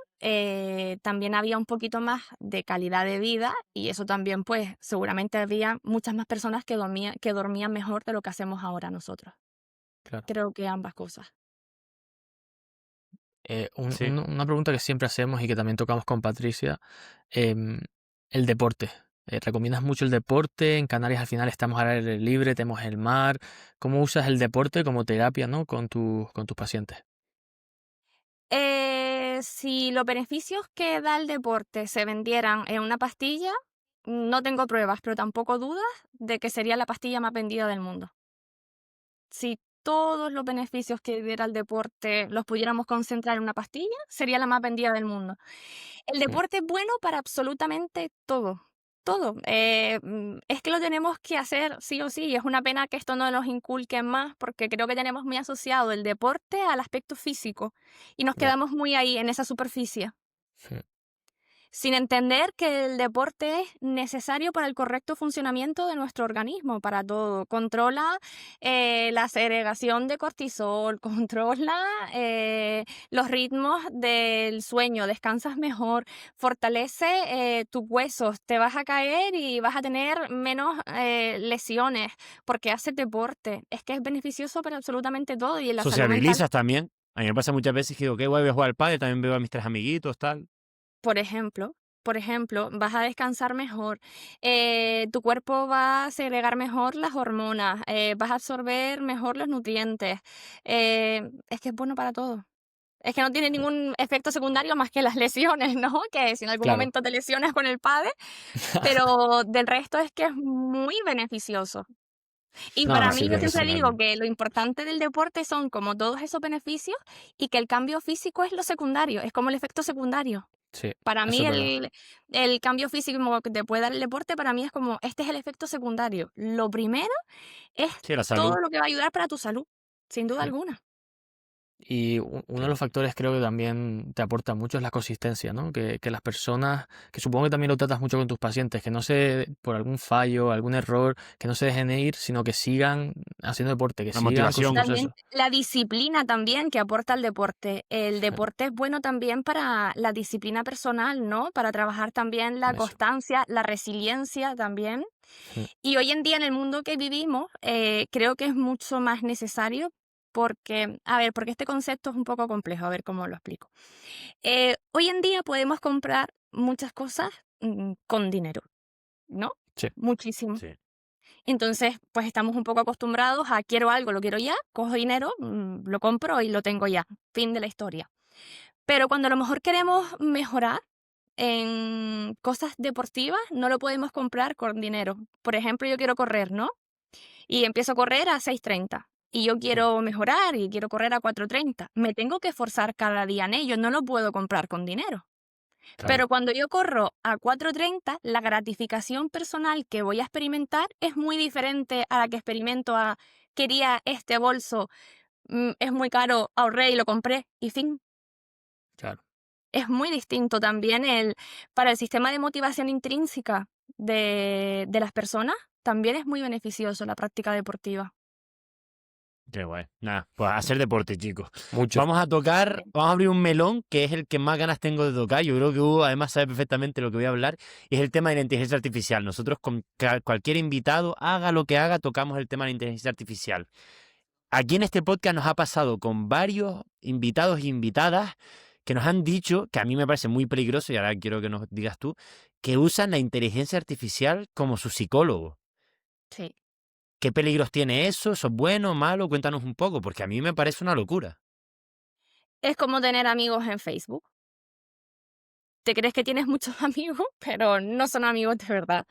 también había un poquito más de calidad de vida y eso también, pues, seguramente había muchas más personas que dormían mejor de lo que hacemos ahora nosotros. Claro. Creo que ambas cosas. Sí. Una pregunta que siempre hacemos y que también tocamos con Patricia, em, el deporte. ¿Recomiendas mucho el deporte? En Canarias al final estamos al aire libre, tenemos el mar. ¿Cómo usas el deporte como terapia, ¿no? Con tus pacientes? Si los beneficios que da el deporte se vendieran en una pastilla, no tengo pruebas, pero tampoco dudas de que sería la pastilla más vendida del mundo. Si todos los beneficios que diera el deporte los pudiéramos concentrar en una pastilla, sería la más vendida del mundo. El Mm, deporte es bueno para absolutamente todo, todo. Es que lo tenemos que hacer sí o sí, y es una pena que esto no nos inculque más, porque creo que tenemos muy asociado el deporte al aspecto físico y nos ya, quedamos muy ahí, en esa superficie mm, sin entender que el deporte es necesario para el correcto funcionamiento de nuestro organismo, para todo. Controla la segregación de cortisol, controla los ritmos del sueño, descansas mejor, fortalece tus huesos, te vas a caer y vas a tener menos lesiones porque haces deporte. Es que es beneficioso para absolutamente todo y en la salud mental. Sociabilizas también. A mí me pasa muchas veces que digo, qué guay, voy a jugar al pádel, también veo a mis tres amiguitos, tal. Por ejemplo, vas a descansar mejor, tu cuerpo va a segregar mejor las hormonas, vas a absorber mejor los nutrientes. Es que es bueno para todo. Es que no tiene mm, ningún efecto secundario más que las lesiones, ¿no? Que si en algún claro. momento te lesionas con el pádel, pero del resto es que es muy beneficioso. Y No, para no, Claro, mí sí, es yo que siempre sí. digo impresionante. que lo importante del deporte son como todos esos beneficios y que el cambio físico es lo secundario, es como el efecto secundario. Sí, Para eso mí es verdad. el cambio físico que te puede dar el deporte, para mí es como, este es el efecto secundario. Lo primero es Sí, la todo salud. lo que va a ayudar para tu salud, sin duda Mm. alguna. Y uno de Sí. los factores creo que también te aporta mucho es la consistencia, ¿no? Que las personas, que supongo que también lo tratas mucho con tus pacientes, que no se, por algún fallo, algún error, que no se dejen ir, sino que sigan haciendo deporte, que La sigan con su motivación. proceso. Totalmente. La disciplina también que aporta el deporte. El deporte es bueno también para la disciplina personal, ¿no? Para trabajar también la Eso. constancia, la resiliencia también. Mm, Y hoy en día en el mundo que vivimos, creo que es mucho más necesario porque, a ver, porque este concepto es un poco complejo, a ver cómo lo explico. Hoy en día podemos comprar muchas cosas con dinero, ¿no? sí, Muchísimo. Sí. Entonces, pues estamos un poco acostumbrados a quiero algo, lo quiero ya, cojo dinero, lo compro y lo tengo ya. Fin de la historia. Pero cuando a lo mejor queremos mejorar en cosas deportivas, no lo podemos comprar con dinero. Por ejemplo, yo quiero correr, ¿no? Y empiezo a correr a 6:30. y yo Sí, quiero mejorar y quiero correr a 4:30. Me tengo que esforzar cada día en ello, no lo puedo comprar con dinero. claro. Pero cuando yo corro a 4:30, la gratificación personal que voy a experimentar es muy diferente a la que experimento a quería este bolso, es muy caro, ahorré y lo compré y fin. Claro. Es muy distinto también para el sistema de motivación intrínseca de las personas, también es muy beneficioso la práctica deportiva. Qué guay. Nada, pues a hacer deporte, chicos. Mucho. Vamos a abrir un melón que es el que más ganas tengo de tocar. Yo creo que Hugo además sabe perfectamente lo que voy a hablar. Y es el tema de la inteligencia artificial. Nosotros con cualquier invitado, haga lo que haga, tocamos el tema de la inteligencia artificial. Aquí en este podcast nos ha pasado con varios invitados e invitadas que nos han dicho, que a mí me parece muy peligroso, y ahora quiero que nos digas tú, que usan la inteligencia artificial como su psicólogo. Sí. ¿Qué peligros tiene eso? ¿Eso es bueno o malo? Cuéntanos un poco, porque a mí me parece una locura. Es como tener amigos en Facebook. Te crees que tienes muchos amigos, pero no son amigos de verdad.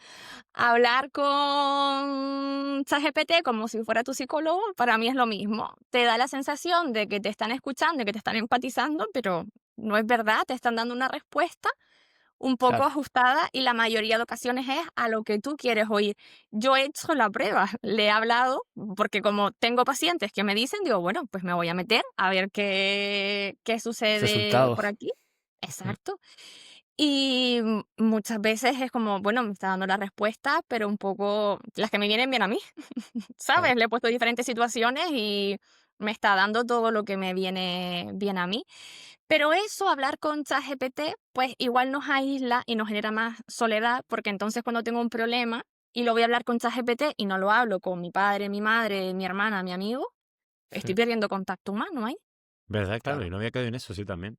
Hablar con ChatGPT como si fuera tu psicólogo, para mí es lo mismo. Te da la sensación de que te están escuchando y que te están empatizando, pero no es verdad, te están dando una respuesta un poco Claro, ajustada y la mayoría de ocasiones es a lo que tú quieres oír. Yo he hecho la prueba, le he hablado, porque como tengo pacientes que me dicen, digo, bueno, pues me voy a meter a ver qué sucede Resultados. por aquí. Mm, Exacto. Y muchas veces es como, bueno, me está dando la respuesta, pero un poco las que me vienen bien a mí, claro. ¿sabes? Le he puesto diferentes situaciones y me está dando todo lo que me viene bien a mí. Pero eso, hablar con ChatGPT, pues igual nos aísla y nos genera más soledad, porque entonces cuando tengo un problema y lo voy a hablar con ChatGPT y no lo hablo con mi padre, mi madre, mi hermana, mi amigo, estoy Mm, perdiendo contacto humano ahí, ¿verdad? Claro, y claro. no había caído en eso, sí, también.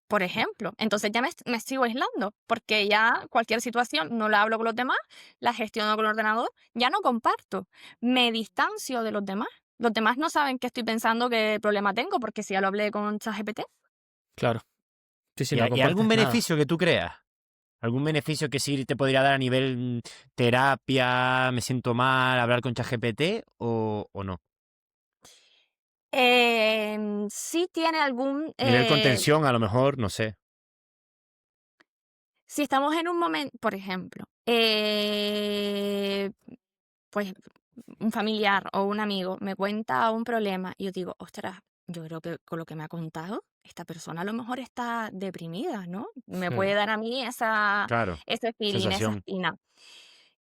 por ejemplo. Entonces ya me sigo aislando, porque ya cualquier situación no la hablo con los demás, la gestiono con el ordenador, ya no comparto, me distancio de los demás. Los demás no saben qué estoy pensando, qué problema tengo, porque si ya lo hablé con ChatGPT. Claro. Sí, sí, ¿Y, no y algún compartes nada. beneficio que tú creas? ¿Algún beneficio que sí te podría dar a nivel terapia, me siento mal, hablar con ChatGPT o no? Sí tiene algún, Nivel contención, a lo mejor, no sé. si estamos en un momento, por ejemplo, pues un familiar o un amigo me cuenta un problema y yo digo, ostras, yo creo que con lo que me ha contado, esta persona a lo mejor está deprimida, ¿no? Me Mm, puede dar a mí Claro, ese feeling, esa sensación. espina.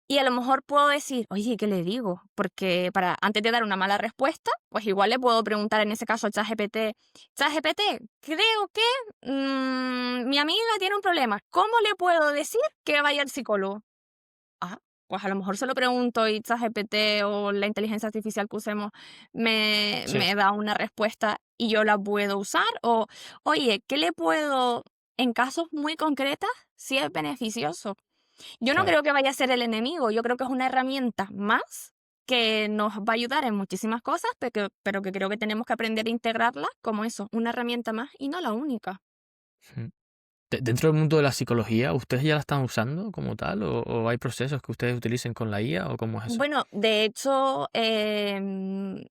Y a lo mejor puedo decir, oye, ¿qué le digo? Porque antes de dar una mala respuesta, pues igual le puedo preguntar en ese caso a ChatGPT, ChatGPT, creo que mi amiga tiene un problema. ¿Cómo le puedo decir que vaya al psicólogo? Ah, pues a lo mejor se lo pregunto y ChatGPT o la inteligencia artificial que usemos sí, me da una respuesta y yo la puedo usar. O, oye, ¿qué le puedo, en casos muy concretos, si es beneficioso? Yo no claro. creo que vaya a ser el enemigo, yo creo que es una herramienta más que nos va a ayudar en muchísimas cosas, pero que creo que tenemos que aprender a integrarla como eso, una herramienta más y no la única. Mm. Dentro del mundo de la psicología, ¿ustedes ya la están usando como tal? O hay procesos que ustedes utilicen con la IA? ¿O cómo es eso? Bueno, de hecho,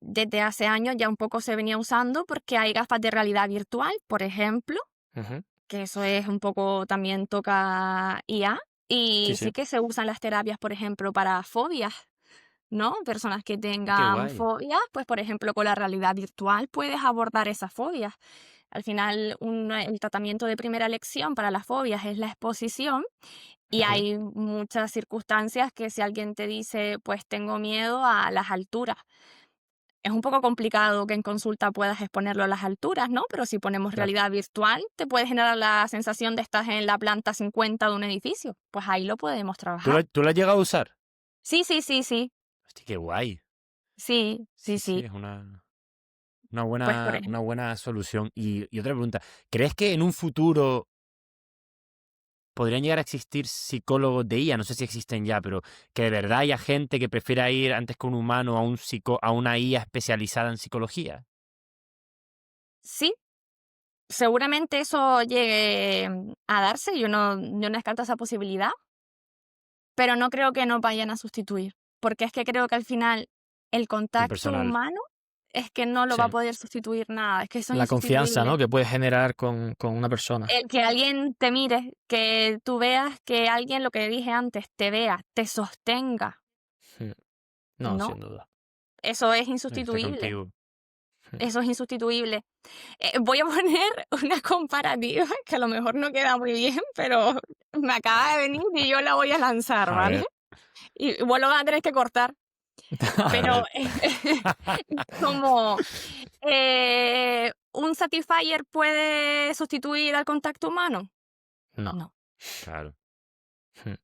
desde hace años ya un poco se venía usando porque hay gafas de realidad virtual, por ejemplo, Ujú. que eso es un poco también toca IA, Sí, y sí. sí que se usan las terapias, por ejemplo, para fobias. ¿No? Personas que Qué tengan guay. fobias, pues por ejemplo con la realidad virtual puedes abordar esas fobias. Al final, el tratamiento de primera elección para las fobias es la exposición y Ujú. hay muchas circunstancias que si alguien te dice, pues tengo miedo a las alturas, es un poco complicado que en consulta puedas exponerlo a las alturas, ¿no? Pero si ponemos Claro. realidad virtual, te puede generar la sensación de estar en la planta 50 de un edificio. Pues ahí lo podemos ¿Tú trabajar. tú la has llegado a usar? Sí, sí, sí, sí. Hostia, qué guay. Sí, sí, Sí, sí, sí. es Pues por una ejemplo. buena solución. Y otra pregunta, ¿crees que en un futuro podrían llegar a existir psicólogos de IA? No sé si existen ya, pero que de verdad haya gente que prefiera ir antes que un humano a a una IA especializada en psicología. Sí, seguramente eso llegue a darse, yo no descarto esa posibilidad, pero no creo que nos vayan a sustituir, porque es que creo que al final el El contacto personal. humano es que no lo Sí. va a poder sustituir nada, es que eso es La confianza, insustituible. ¿no? Que puedes generar con una persona. El que alguien te mire, que tú veas, que alguien, lo que dije antes, te vea, te sostenga, Mm. No, ¿no? sin duda. Eso es Estoy insustituible. contigo. Mm. Eso es insustituible. Voy a poner una comparativa que a lo mejor no queda muy bien, pero me acaba de venir y yo la voy a lanzar, A ¿vale? ver, Y vos lo vas a tener que cortar. a Pero ver. como ¿un Satisfyer puede sustituir al contacto humano? No. No. Claro. Mm.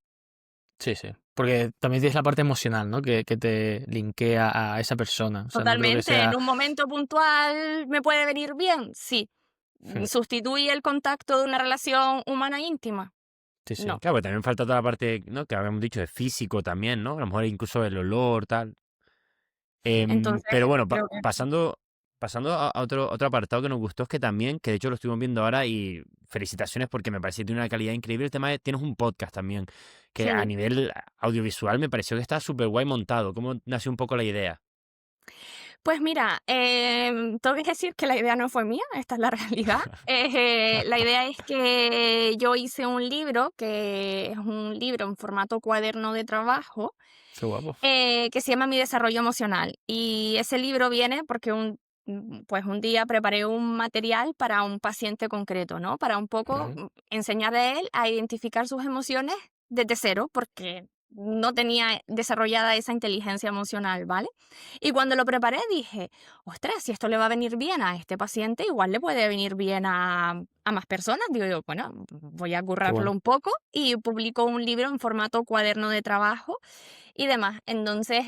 Sí, sí. Porque también tienes la parte emocional, ¿no? Que te linkea a esa persona. O sea, no creo que Totalmente. En sea... un momento puntual me puede venir bien, sí. Mm. ¿Sustituye el contacto de una relación humana íntima? Sí, sí. No. Claro, pues también falta toda la parte, ¿no? Que habíamos dicho de físico también, ¿no? A lo mejor incluso el olor, tal. Entonces, Pero bueno, creo que pasando a otro apartado que nos gustó es que también, que de hecho lo estuvimos viendo ahora y felicitaciones porque me parece que tiene una calidad increíble. El tema de tienes un podcast también, que a sí. nivel audiovisual me pareció que está súper guay montado. ¿Cómo nació un poco la idea? Pues mira, tengo que decir que la idea no fue mía, esta es la realidad. La idea es que yo hice un libro, que es un libro en formato cuaderno de trabajo, Qué guapo. que se llama Mi desarrollo emocional. Y ese libro viene porque pues un día preparé un material para un paciente concreto, ¿no? Para un poco Ujú. enseñarle a él a identificar sus emociones desde cero, porque no tenía desarrollada esa inteligencia emocional, ¿vale? Y cuando lo preparé dije, ostras, si esto le va a venir bien a este paciente, igual le puede venir bien a más personas. Digo yo, bueno, voy a Qué currarlo bueno. un poco y publico un libro en formato cuaderno de trabajo y demás. Entonces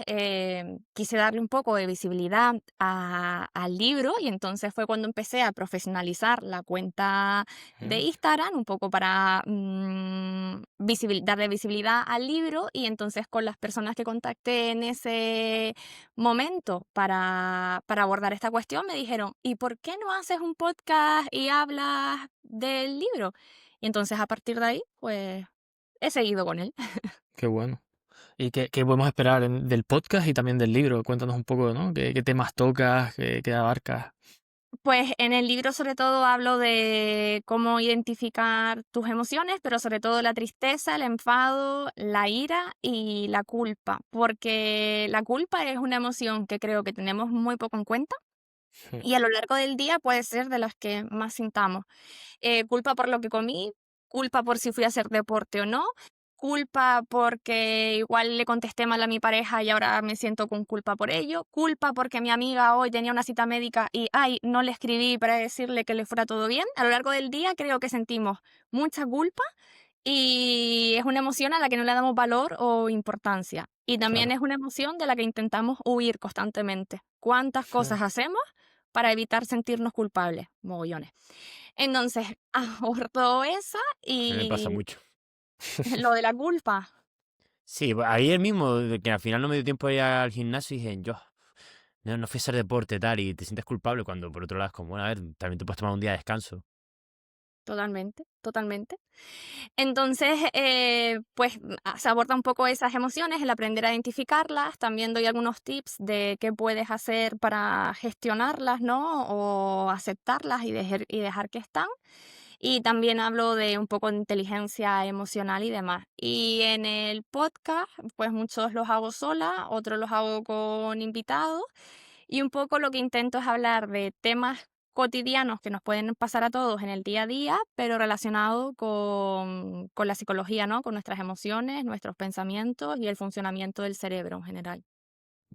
quise darle un poco de visibilidad al libro y entonces fue cuando empecé a profesionalizar la cuenta de Ujú. Instagram, un poco para darle visibilidad al libro y entonces con las personas que contacté en ese momento para abordar esta cuestión me dijeron, ¿y por qué no haces un podcast y hablas del libro? Y entonces a partir de ahí, pues he seguido con él. Qué bueno. ¿Y qué podemos esperar del podcast y también del libro? Cuéntanos un poco, ¿no? ¿Qué temas tocas? ¿Qué abarcas? Pues en el libro sobre todo hablo de cómo identificar tus emociones, pero sobre todo la tristeza, el enfado, la ira y la culpa, porque la culpa es una emoción que creo que tenemos muy poco en cuenta Ujú. y a lo largo del día puede ser de las que más sintamos. Culpa por lo que comí, culpa por si fui a hacer deporte o no, culpa porque igual le contesté mal a mi pareja y ahora me siento con culpa por ello, culpa porque mi amiga hoy tenía una cita médica y, ay, no le escribí para decirle que le fuera todo bien. A lo largo del día creo que sentimos mucha culpa y es una emoción a la que no le damos valor o importancia. Y también Claro. es una emoción de la que intentamos huir constantemente. ¿Cuántas Ujú. cosas hacemos para evitar sentirnos culpables? Mogollones. Entonces, abordo esa A mí me pasa y mucho. lo de la culpa. Sí, ayer mismo, de que al final no me dio tiempo de ir al gimnasio y dije, yo, no fui a hacer deporte tal, y te sientes culpable cuando por otro lado es como, bueno, a ver, también te puedes tomar un día de descanso. Totalmente, totalmente. Entonces, pues se aborda un poco esas emociones, el aprender a identificarlas. También doy algunos tips de qué puedes hacer para gestionarlas, ¿no? O aceptarlas y dejar que están. Y también hablo de un poco de inteligencia emocional y demás. Y en el podcast, pues muchos los hago sola, otros los hago con invitados. Y un poco lo que intento es hablar de temas cotidianos que nos pueden pasar a todos en el día a día, pero relacionado con la psicología, ¿no? Con nuestras emociones, nuestros pensamientos y el funcionamiento del cerebro en general.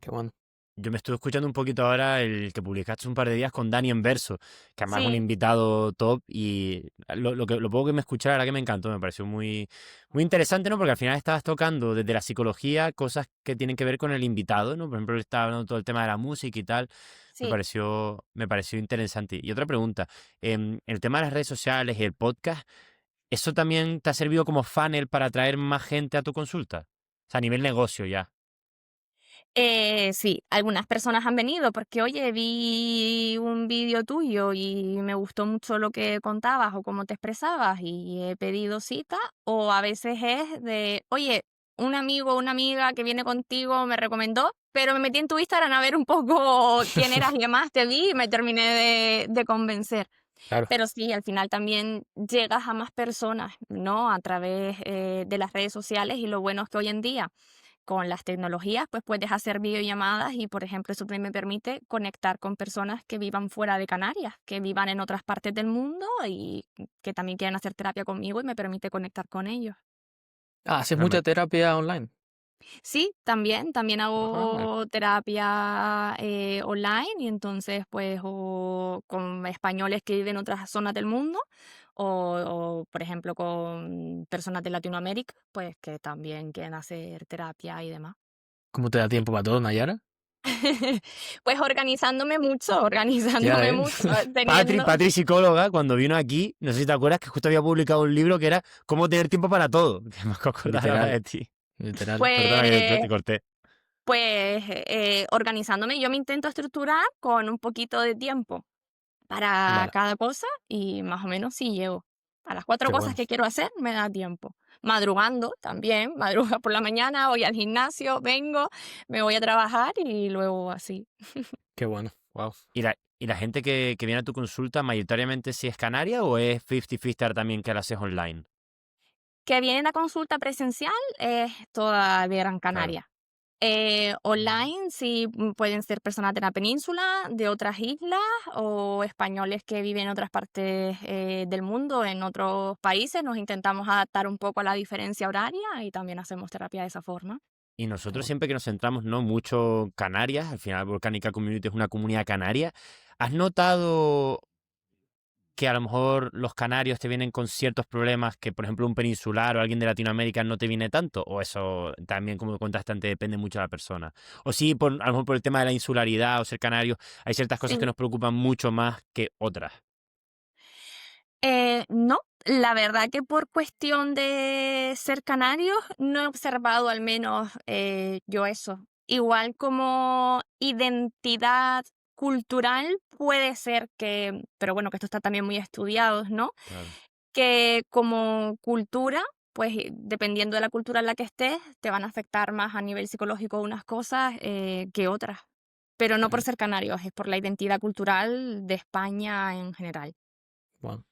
Qué bueno. Yo me estuve escuchando un poquito ahora el que publicaste un par de días con Dani en Verso, que además es un Sí, invitado top y lo poco que me escuché, la verdad que me encantó, me pareció muy, muy interesante, ¿no? Porque al final estabas tocando desde la psicología cosas que tienen que ver con el invitado, ¿no? Por ejemplo, él estaba hablando todo el tema de la música y tal, sí. me pareció interesante. Y otra pregunta, el tema de las redes sociales y el podcast, ¿eso también te ha servido como funnel para atraer más gente a tu consulta? O sea, a nivel negocio ya. Sí, algunas personas han venido porque, oye, vi un vídeo tuyo y me gustó mucho lo que contabas o cómo te expresabas y he pedido cita, o a veces es de, oye, un amigo o una amiga que viene contigo me recomendó, pero me metí en tu Instagram a ver un poco quién eras y demás, te vi y me terminé de convencer. Claro. Pero sí, al final también llegas a más personas, ¿no? A través de las redes sociales, y lo bueno es que hoy en día con las tecnologías pues puedes hacer videollamadas y, por ejemplo, eso también me permite conectar con personas que vivan fuera de Canarias, que vivan en otras partes del mundo y que también quieran hacer terapia conmigo, y me permite conectar con ellos. Ah, ¿haces Claro, mucha terapia online? Sí, también Ajá. hago terapia online, y entonces pues o con españoles que viven en otras zonas del mundo o, por ejemplo, con personas de Latinoamérica, pues que también quieren hacer terapia y demás. ¿Cómo te da tiempo para todo, Nayara? Pues Ya, organizándome ¿eh? mucho, Patri, teniendo... Patri, psicóloga, cuando vino aquí, no sé si te acuerdas que justo había publicado un libro que era Cómo tener tiempo para todo. Que me acabo de acordar ahora Literal, de ti. literal. Perdona que te Pues, corté. organizándome, yo me intento estructurar con un poquito de tiempo para Vale, cada cosa, y más o menos sí llego. A las 4 qué cosas bueno, que quiero hacer me da tiempo. Madrugando también, madruga por la mañana, voy al gimnasio, vengo, me voy a trabajar y luego así. qué bueno. Wow. ¿Y la gente que viene a tu consulta, mayoritariamente si es canaria o es 50-50 también que la haces online? Que vienen a consulta presencial es toda de Gran Claro. Canaria. Online sí, pueden ser personas de la península, de otras islas o españoles que viven en otras partes del mundo, en otros países. Nos intentamos adaptar un poco a la diferencia horaria y también hacemos terapia de esa forma. Y Qué nosotros bueno. siempre que nos centramos, ¿no? Mucho Canarias, al final Volcánica Community es una comunidad canaria. ¿Has notado que a lo mejor los canarios te vienen con ciertos problemas que, por ejemplo, un peninsular o alguien de Latinoamérica no te viene tanto? ¿O eso también, como contrastante, depende mucho de la persona? O sí, a lo mejor por el tema de la insularidad o ser canario, hay ciertas cosas que Sí. nos preocupan mucho más que otras. No, la verdad que por cuestión de ser canarios no he observado, al menos yo, eso. Igual como identidad cultural puede ser que, pero bueno, que esto está también muy estudiado, ¿no? Claro. Que como cultura, pues dependiendo de la cultura en la que estés, te van a afectar más a nivel psicológico unas cosas que otras. Pero no por Ujú. ser canarios, es por la identidad cultural de España en general. Wow.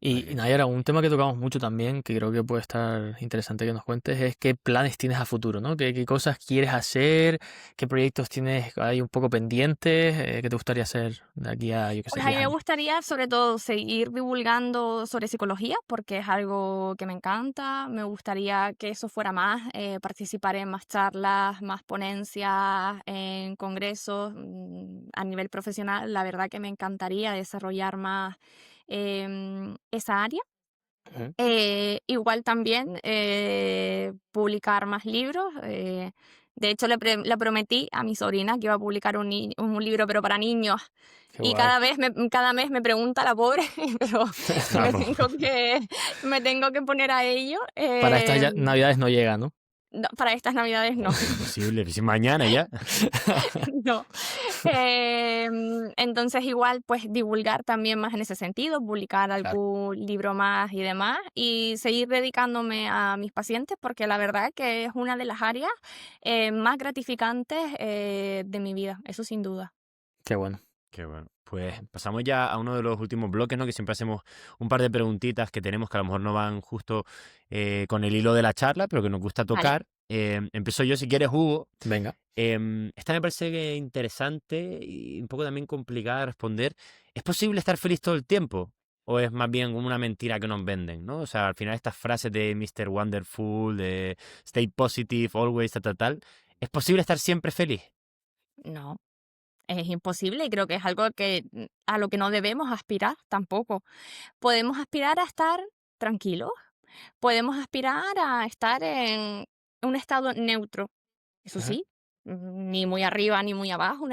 Muy Y bien. Nayara, un tema que tocamos mucho también, que creo que puede estar interesante que nos cuentes, es qué planes tienes a futuro, ¿no? ¿Qué cosas quieres hacer? ¿Qué proyectos tienes ahí un poco pendientes? ¿Qué te gustaría hacer de aquí a, yo qué sé, Pues a mí 10 me años? gustaría sobre todo seguir divulgando sobre psicología, porque es algo que me encanta. Me gustaría que eso fuera más, participar en más charlas, más ponencias, en congresos a nivel profesional. La verdad que me encantaría desarrollar más esa área. Ujú. Igual también publicar más libros. De hecho, le prometí a mi sobrina que iba a publicar un libro, pero para niños. Qué Y guay. cada mes me pregunta la pobre, pero me Vamos. tengo que, me tengo que poner a ello. Para estas navidades no llega, ¿no? No, para estas navidades no. Imposible, si mañana ya. No. Entonces igual pues divulgar también más en ese sentido, publicar Claro. algún libro más y demás, y seguir dedicándome a mis pacientes, porque la verdad que es una de las áreas más gratificantes de mi vida, eso sin duda. Qué bueno. Qué bueno. Pues pasamos ya a uno de los últimos bloques, ¿no? Que siempre hacemos un par de preguntitas que tenemos que a lo mejor no van justo con el hilo de la charla, pero que nos gusta Vale. tocar. Empiezo yo, si quieres, Hugo. Venga. Esta me parece que interesante y un poco también complicada de responder. ¿Es posible estar feliz todo el tiempo? ¿O es más bien una mentira que nos venden, ¿no? O sea, al final estas frases de Mr. Wonderful, de Stay positive, always, tal, tal, tal. ¿Es posible estar siempre feliz? No, es imposible, y creo que es algo que a lo que no debemos aspirar tampoco. Podemos aspirar a estar tranquilos, podemos aspirar a estar en un estado neutro. Eso Ujú. sí, ni muy arriba ni muy abajo, en un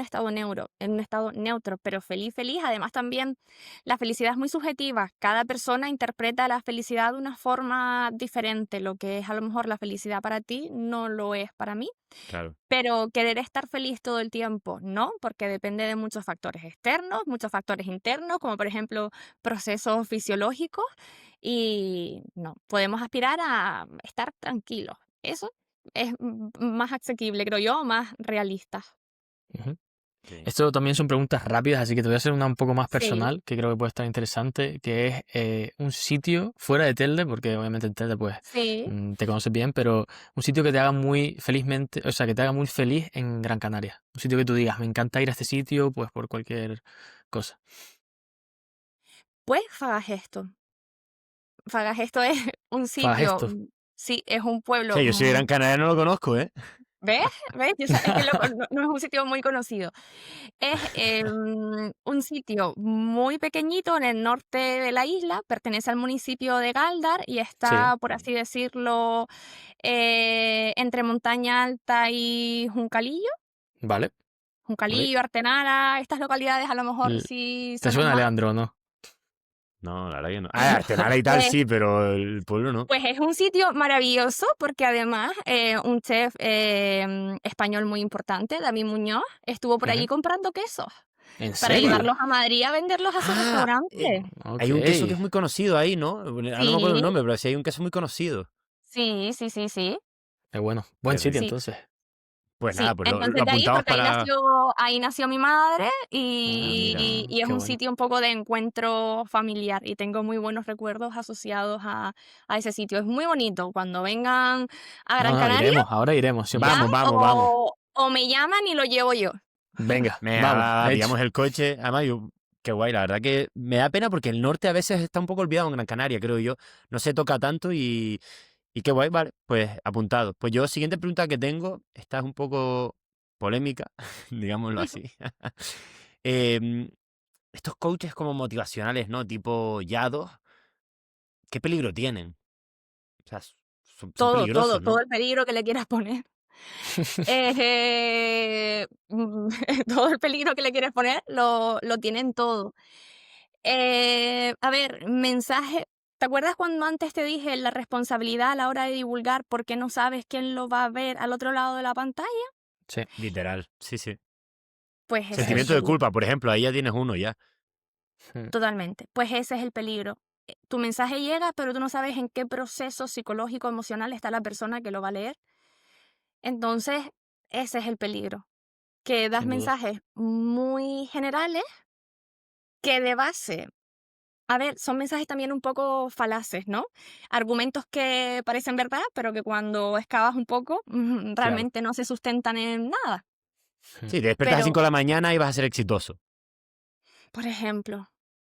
estado neutro, pero feliz, feliz. Además, también la felicidad es muy subjetiva. Cada persona interpreta la felicidad de una forma diferente. Lo que es a lo mejor la felicidad para ti no lo es para mí. Claro. Pero querer estar feliz todo el tiempo, no, porque depende de muchos factores externos, muchos factores internos, como por ejemplo procesos fisiológicos. Y no, podemos aspirar a estar tranquilos. Eso es más asequible, creo yo, más realista. Ujú. Sí. Esto también son preguntas rápidas, así que te voy a hacer una un poco más Sí, personal, que creo que puede estar interesante, que es un sitio fuera de Telde, porque obviamente en Telde pues sí. te conoces bien, pero un sitio que te haga muy felizmente, o sea, que te haga muy feliz en Gran Canaria. Un sitio que tú digas, me encanta ir a este sitio, pues por cualquier cosa. Pues Fagagesto. Fagagesto es un Fagas sitio, esto. sí, es un pueblo. Sí, yo soy de Gran Canaria, no lo conozco, ¿eh? ¿Ves? ¿Ves? Es que no es un sitio muy conocido. Es un sitio muy pequeñito en el norte de la isla, pertenece al municipio de Galdar y Sí, está, por así decirlo, entre Montaña Alta y Juncalillo. vale, ok. Juncalillo, Artenara, estas localidades a lo mejor L- sí ¿Te suenan suena, más. Leandro, o no? No, la verdad que no. Ah, Artenara y tal, Pues, sí, pero el pueblo no. pues es un sitio maravilloso porque además un chef español muy importante, David Muñoz, estuvo por allí Ujú. comprando quesos ¿En para serio? llevarlos a Madrid a venderlos a su Ah, restaurante. Ok, hay un queso que es muy conocido ahí, ¿no? Ahora no me acuerdo el Sí, nombre, pero sí hay un queso muy conocido. sí, sí, sí, sí, qué bueno. Buen Qué sitio rico. sí, entonces. Pues nada, sí. pues lo Entonces de ahí, apuntamos porque para... ahí nació mi madre Ah, mira, y es qué un bueno. sitio un poco de encuentro familiar y tengo muy buenos recuerdos asociados a ese sitio. Es muy bonito. Cuando vengan a Gran No, Canaria, iremos, ahora iremos, ya 100%. Vamos, vamos, vamos. o me llaman y lo llevo yo. Venga, Venga, vamos, hecho. pillamos el coche. Además, qué guay, la verdad que me da pena porque el norte a veces está un poco olvidado en Gran Canaria, creo yo. No se toca tanto y qué guay, vale, pues apuntado. Pues yo, siguiente pregunta que tengo, esta es un poco polémica, digámoslo así. Em, estos coaches como motivacionales, ¿no? Tipo Yados, ¿qué peligro tienen? O sea, son peligrosos, Todo ¿no? el peligro que le quieras poner. Todo el peligro que le quieres poner lo tienen todo. A ver, mensaje. ¿Te acuerdas cuando antes te dije la responsabilidad a la hora de divulgar porque no sabes quién lo va a ver al otro lado de la pantalla? Sí. Literal, sí, sí. Pues ese Es es el Sentimiento de eso. peligro. culpa, por ejemplo, ahí ya tienes uno ya. Mm, Totalmente. Pues ese es el peligro. Tu mensaje llega, pero tú no sabes en qué proceso psicológico, emocional está la persona que lo va a leer. Entonces, ese es el peligro. Que das sin duda. mensajes muy generales que de base, a ver, son mensajes también un poco falaces, ¿no? Argumentos que parecen verdad, pero que cuando excavas un poco, Claro. realmente no se sustentan en nada. Mm, Sí, te despiertas a las Pero, 5 de la mañana y vas a ser exitoso.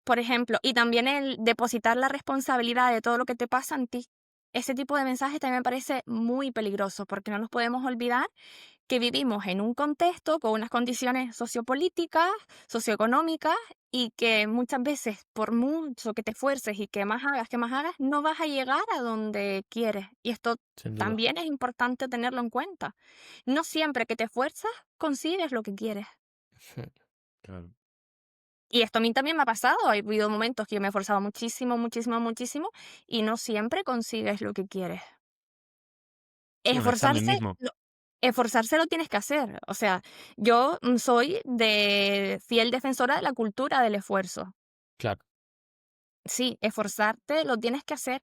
por ejemplo, y también el depositar la responsabilidad de todo lo que te pasa en ti. Ese tipo de mensajes también me parece muy peligroso, porque no nos podemos olvidar que vivimos en un contexto con unas condiciones sociopolíticas, socioeconómicas, y que muchas veces, por mucho que te esfuerces y que más hagas, no vas a llegar a donde quieres. Y esto sin duda. también es importante tenerlo en cuenta. No siempre que te esfuerzas, consigues lo que quieres. Mm, Claro. Y esto a mí también me ha pasado. Ha habido momentos que yo me he esforzado muchísimo, muchísimo, muchísimo, y no siempre consigues lo que quieres. Sí, un examen Esforzarse mismo. Esforzarse lo tienes que hacer. O sea, yo soy de fiel defensora de la cultura del esfuerzo. claro, Sí, esforzarte lo tienes que hacer.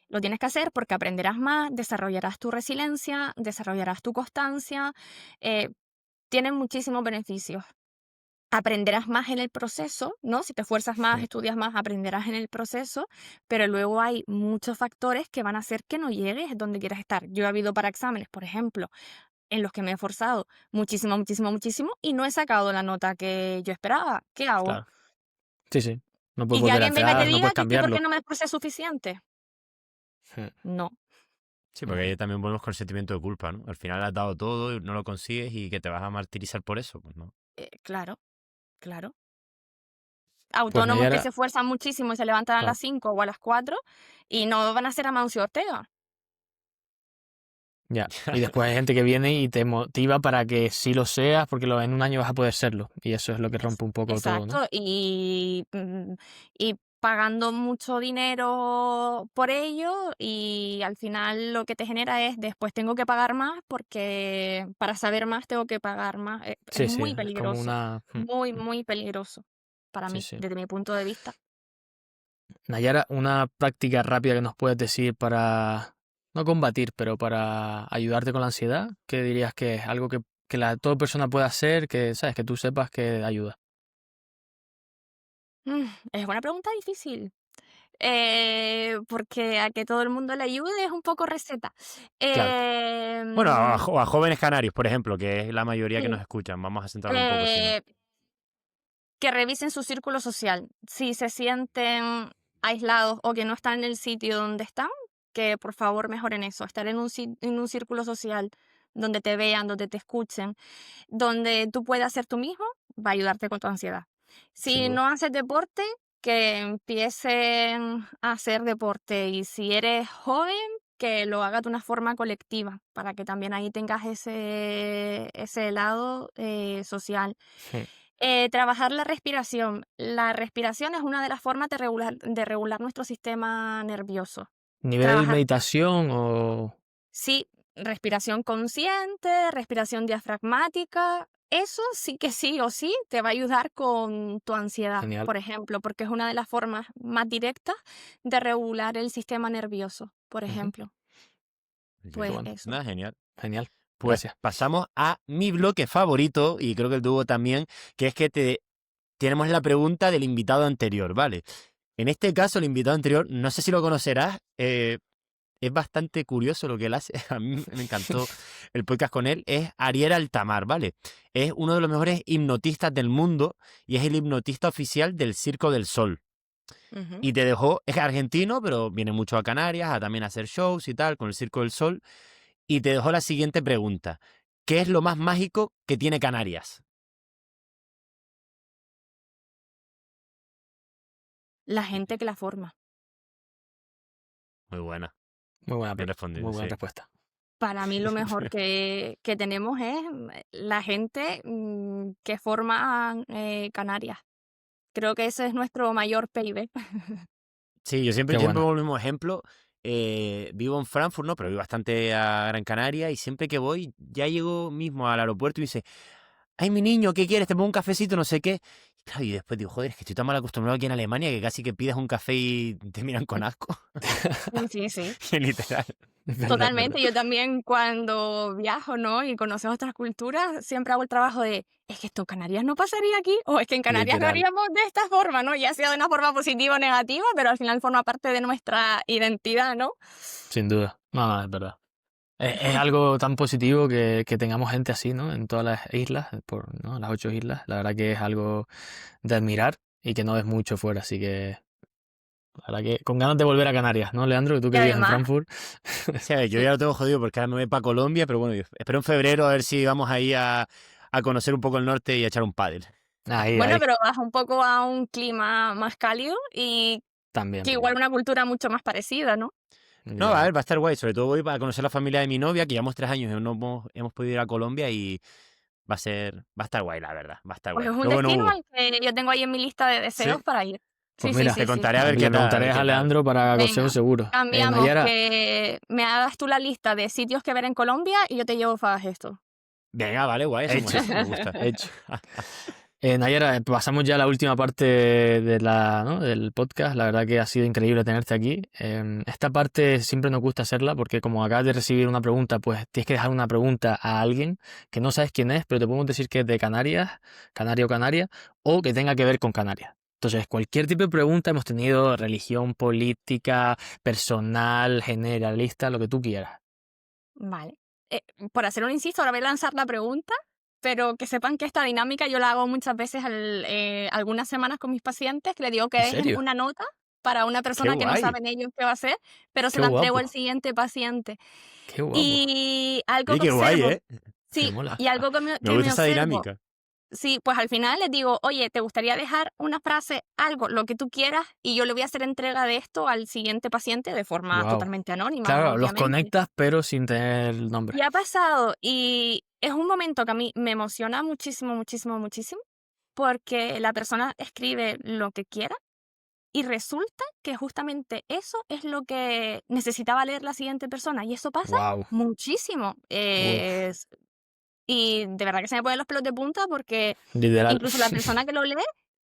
Lo tienes que hacer porque aprenderás más, desarrollarás tu resiliencia, desarrollarás tu constancia. eh, Tienen muchísimos beneficios. Aprenderás más en el proceso, ¿no? Si te esfuerzas más, mm, estudias más, aprenderás en el proceso, pero luego hay muchos factores que van a hacer que no llegues donde quieras estar. Yo he habido para exámenes, por ejemplo, en los que me he esforzado muchísimo, muchísimo, muchísimo y no he sacado la nota que yo esperaba. ¿Qué hago? claro. Sí, sí. No puedes Y que volver alguien venga y te atrás, no diga puedes que por qué cambiarlo. no me esforcé suficiente. Mm, No. Sí, porque ujú. ahí también volvemos con el sentimiento de culpa, ¿no? Al final has dado todo y no lo consigues y que te vas a martirizar por eso, pues no. Claro, claro. Pues Autónomos que Nayara, se esfuerzan muchísimo y se levantan a claro, las 5 o a las 4 y no van a ser Amancio Ortega. ya. Y después hay gente que viene y te motiva para que sí lo seas, porque en un año vas a poder serlo. Y eso es lo que rompe un poco todo, ¿no? Exacto. Y pagando mucho dinero por ello y al final lo que te genera es después tengo que pagar más porque para saber más tengo que pagar más. Es Sí, sí, muy es como peligroso, una... muy, muy peligroso para Sí, mí, sí. desde mi punto de vista. Nayara, una práctica rápida que nos puedes decir para, no combatir, pero para ayudarte con la ansiedad, ¿qué dirías que es algo que toda persona puede hacer, que, ¿sabes? Que tú sepas que ayuda. Es una pregunta difícil. Porque a que todo el mundo le ayude es un poco receta. Claro, Bueno, Em, a jóvenes canarios, por ejemplo, que es la mayoría que sí. nos escuchan. Vamos a centrarlo un poco, si no. Eh, que revisen su círculo social. Si se sienten aislados o que no están en el sitio donde están, que por favor mejoren eso. Estar en un círculo social donde te vean, donde te escuchen, donde tú puedas ser tú mismo, va a ayudarte con tu ansiedad. sin Si duda. no haces deporte, que empiecen a hacer deporte. Y si eres joven, que lo hagas de una forma colectiva, para que también ahí tengas ese lado social. Hmm. Trabajar la respiración. La respiración es una de las formas de regular nuestro sistema nervioso. ¿Nivel Trabajar, meditación o...? sí, respiración consciente, respiración diafragmática. Eso sí que sí o sí te va a ayudar con tu ansiedad, Genial. por ejemplo, porque es una de las formas más directas de regular el sistema nervioso, por Ujú. ejemplo. Así que, Qué Pues bueno. eso. nada, genial. Genial. Pues Gracias. pasamos a mi bloque favorito, y creo que el tuyo también, que es que tenemos la pregunta del invitado anterior, ¿vale? En este caso, el invitado anterior, no sé si lo conocerás, es bastante curioso lo que él hace. A mí me encantó el podcast con él. Es Ariel Altamar, ¿vale? Es uno de los mejores hipnotistas del mundo y es el hipnotista oficial del Circo del Sol. Ujú. Y te dejó, es argentino, pero viene mucho a Canarias a también hacer shows y tal con el Circo del Sol. Y te dejó la siguiente pregunta. ¿Qué es lo más mágico que tiene Canarias? La gente que la forma. Muy buena, Muy buena, bien respondido, muy buena sí. respuesta. Para mí lo mejor que tenemos es la gente que forma Canarias. Creo que ese es nuestro mayor PIB. Sí, yo Qué siempre bueno. pongo el mismo ejemplo. Vivo en Frankfurt, ¿no? Pero vivo bastante a Gran Canaria y siempre que voy, ya llego mismo al aeropuerto y dice, ay, mi niño, ¿qué quieres? Te pongo un cafecito, no sé qué. Y claro, y después digo, joder, es que estoy tan mal acostumbrado aquí en Alemania que casi que pides un café y te miran con asco. Sí, sí. Que literal. Es verdad, es verdad. Totalmente. Yo también cuando viajo, ¿no? Y conoces otras culturas, siempre hago el trabajo de, es que esto en Canarias no pasaría aquí, o es que en Canarias no Literal. haríamos de esta forma, ¿no? Ya sea de una forma positiva o negativa, pero al final forma parte de nuestra identidad, ¿no? Sin duda. No, es verdad. Es algo tan positivo que tengamos gente así, ¿no? En todas las islas, ¿no? Las 8 islas. La verdad que es algo de admirar y que no es mucho fuera, así que la verdad que con ganas de volver a Canarias, ¿no, Leandro? Tú Y que vives en además, Frankfurt. Sí, a ver, yo sí. ya lo tengo jodido porque ahora me voy para Colombia, pero bueno, yo espero en febrero a ver si vamos ahí a conocer un poco el norte y a echar un pádel. Ahí, Bueno, ahí. pero vas un poco a un clima más cálido y También. que igual una cultura mucho más parecida, ¿no? No, a Ya. ver, va a estar guay. Sobre todo voy para conocer la familia de mi novia, que llevamos 3 años y no hemos podido ir a Colombia y va a estar guay, la verdad. Va a estar Pues guay. es un Pero bueno, destino Hugo, al que yo tengo ahí en mi lista de deseos sí, para ir. Pues Sí, sí, mira, sí, te sí. contaré a ver le qué tal, a preguntaré ver a qué tal. Leandro para consejos Venga, seguros. cambiamos Nayara, que me hagas tú la lista de sitios que ver en Colombia y yo te llevo para esto. Venga, vale, guay, hacemos hecho, eso, me gusta. hecho. Nayara, pasamos ya a la última parte ¿no? del podcast. La verdad que ha sido increíble tenerte aquí. Esta parte siempre nos gusta hacerla porque como acabas de recibir una pregunta, pues tienes que dejar una pregunta a alguien que no sabes quién es, pero te podemos decir que es de Canarias, Canario o Canaria, o que tenga que ver con Canarias. Entonces, cualquier tipo de pregunta hemos tenido, religión, política, personal, generalista, lo que tú quieras. Vale. Por hacer un inciso, ahora voy a lanzar la pregunta, pero que sepan que esta dinámica yo la hago muchas veces algunas semanas con mis pacientes, que le digo que ¿En dejen serio? una nota para una Qué persona que no guay, saben ellos qué va a hacer, pero se Qué la entrego al guapo, siguiente paciente. qué guapo. Y algo oye, que qué guay, observo, ¿eh? Me sí, mola. y algo Me que gusta me esa observo. dinámica. Sí, pues al final les digo, oye, ¿te gustaría dejar una frase, algo, lo que tú quieras? Y yo le voy a hacer entrega de esto al siguiente paciente de forma Wow. totalmente anónima, Claro, los obviamente. conectas, pero sin tener el nombre. Y ha pasado, y es un momento que a mí me emociona muchísimo, muchísimo, muchísimo, porque la persona escribe lo que quiera y resulta que justamente eso es lo que necesitaba leer la siguiente persona. Y eso pasa Wow. muchísimo. Uf, Y de verdad que se me ponen los pelos de punta porque literal. incluso la persona que lo lee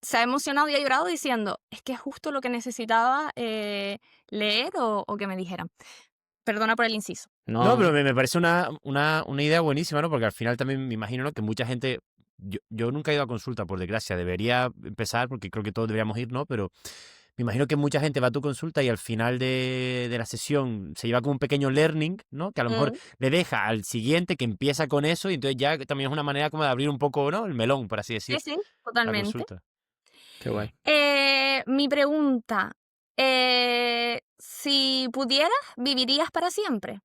se ha emocionado y ha llorado diciendo, es que es justo lo que necesitaba leer o que me dijeran. Perdona por el inciso. No, pero me parece una idea buenísima, ¿no? Porque al final también me imagino, ¿no?, que mucha gente... Yo nunca he ido a consulta, por desgracia. Debería empezar, porque creo que todos deberíamos ir, ¿no? Pero me imagino que mucha gente va a tu consulta y al final de la sesión se lleva como un pequeño learning, ¿no? Que a lo mejor Mm, le deja al siguiente que empieza con eso y entonces ya también es una manera como de abrir un poco, ¿no?, el melón, por así sí, decir, sí, la totalmente. consulta. Qué guay. Mi pregunta, si pudieras, ¿vivirías para siempre?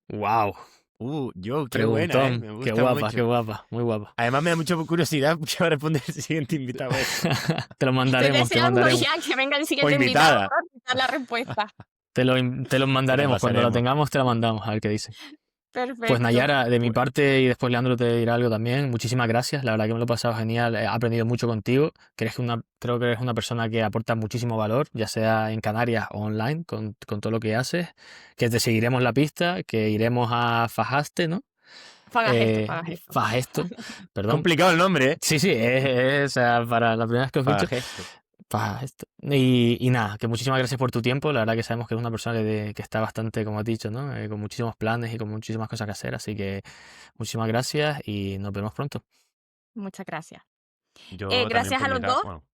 Wow, Qué buena, ¿eh? preguntón. Me Qué gusta guapa, qué mucho. guapa, muy guapa. Además me da mucha curiosidad qué va a responder el siguiente invitado a eso. Te lo Estoy mandaremos, te deseando mandaremos. ya que venga el O siguiente invitado invitada. para escuchar la respuesta. Te lo Te la mandaremos. Cuando lo pasaremos. tengamos, te lo mandamos, a ver qué dice. Pues Perfecto. Nayara, de mi Pues, parte, y después Leandro te dirá algo también, muchísimas gracias, la verdad que me lo he pasado genial, he aprendido mucho contigo, creo que eres una persona que aporta muchísimo valor, ya sea en Canarias o online, con todo lo que haces, que te seguiremos la pista, que iremos a Fajaste, ¿no? Pagas esto, pagas esto. Fagesto, perdón. complicado el nombre, ¿eh? Sí, o sea, para la primera vez que os escucho, Fagesto. Fagesto. Y nada, que muchísimas gracias por tu tiempo, la verdad que sabemos que eres una persona que está bastante, como has dicho, ¿no? Con muchísimos planes y con muchísimas cosas que hacer, así que muchísimas gracias y nos vemos pronto. Muchas gracias. Yo también Gracias por a mi los lado. dos. Bueno,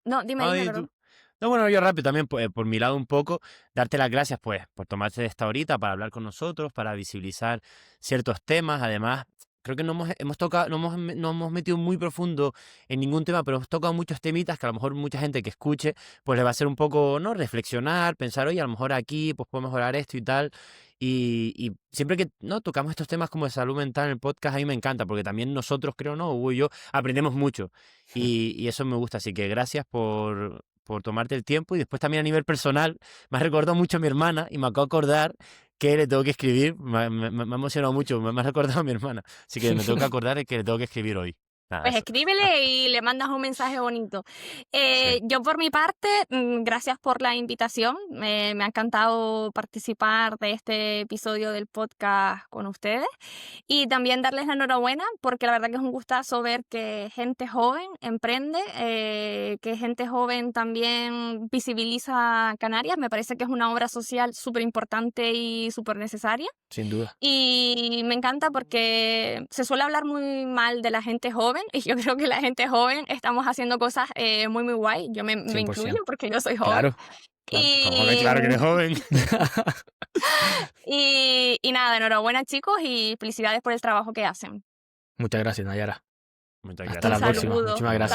No, dime, ay, perdón. no, bueno, yo rápido también, pues, por mi lado un poco, darte las gracias, pues, por tomarte esta horita para hablar con nosotros, para visibilizar ciertos temas. Además, creo que no hemos tocado, no hemos metido muy profundo en ningún tema, pero hemos tocado muchos temitas que a lo mejor mucha gente que escuche, pues le va a hacer un poco, ¿no?, reflexionar, pensar, oye, a lo mejor aquí, pues, puedo mejorar esto y tal. Y siempre que, ¿no?, tocamos estos temas como de salud mental en el podcast, a mí me encanta, porque también nosotros, creo, ¿no?, Hugo y yo, aprendemos mucho. Y eso me gusta, así que gracias por tomarte el tiempo. Y después también a nivel personal, me ha recordado mucho a mi hermana y me acabo de acordar que le tengo que escribir. Me ha emocionado mucho, me ha recordado a mi hermana. Así que me tengo que acordar de que le tengo que escribir hoy. Nada, Pues eso. escríbele y le mandas un mensaje bonito. Sí. Yo por mi parte, gracias por la invitación. Me ha encantado participar de este episodio del podcast con ustedes. Y también darles la enhorabuena porque la verdad que es un gustazo ver que gente joven emprende, que gente joven también visibiliza Canarias. Me parece que es una obra social súper importante y súper necesaria. Sin duda. Y me encanta porque se suele hablar muy mal de la gente joven y yo creo que la gente joven estamos haciendo cosas muy, muy guay. Yo me 100%. incluyo porque yo soy joven. Claro, claro. Joder, Y, claro que eres joven. y nada, enhorabuena chicos y felicidades por el trabajo que hacen. Muchas gracias, Nayara. Muchas Hasta gracias. la Un próxima. saludo. Muchísimas gracias.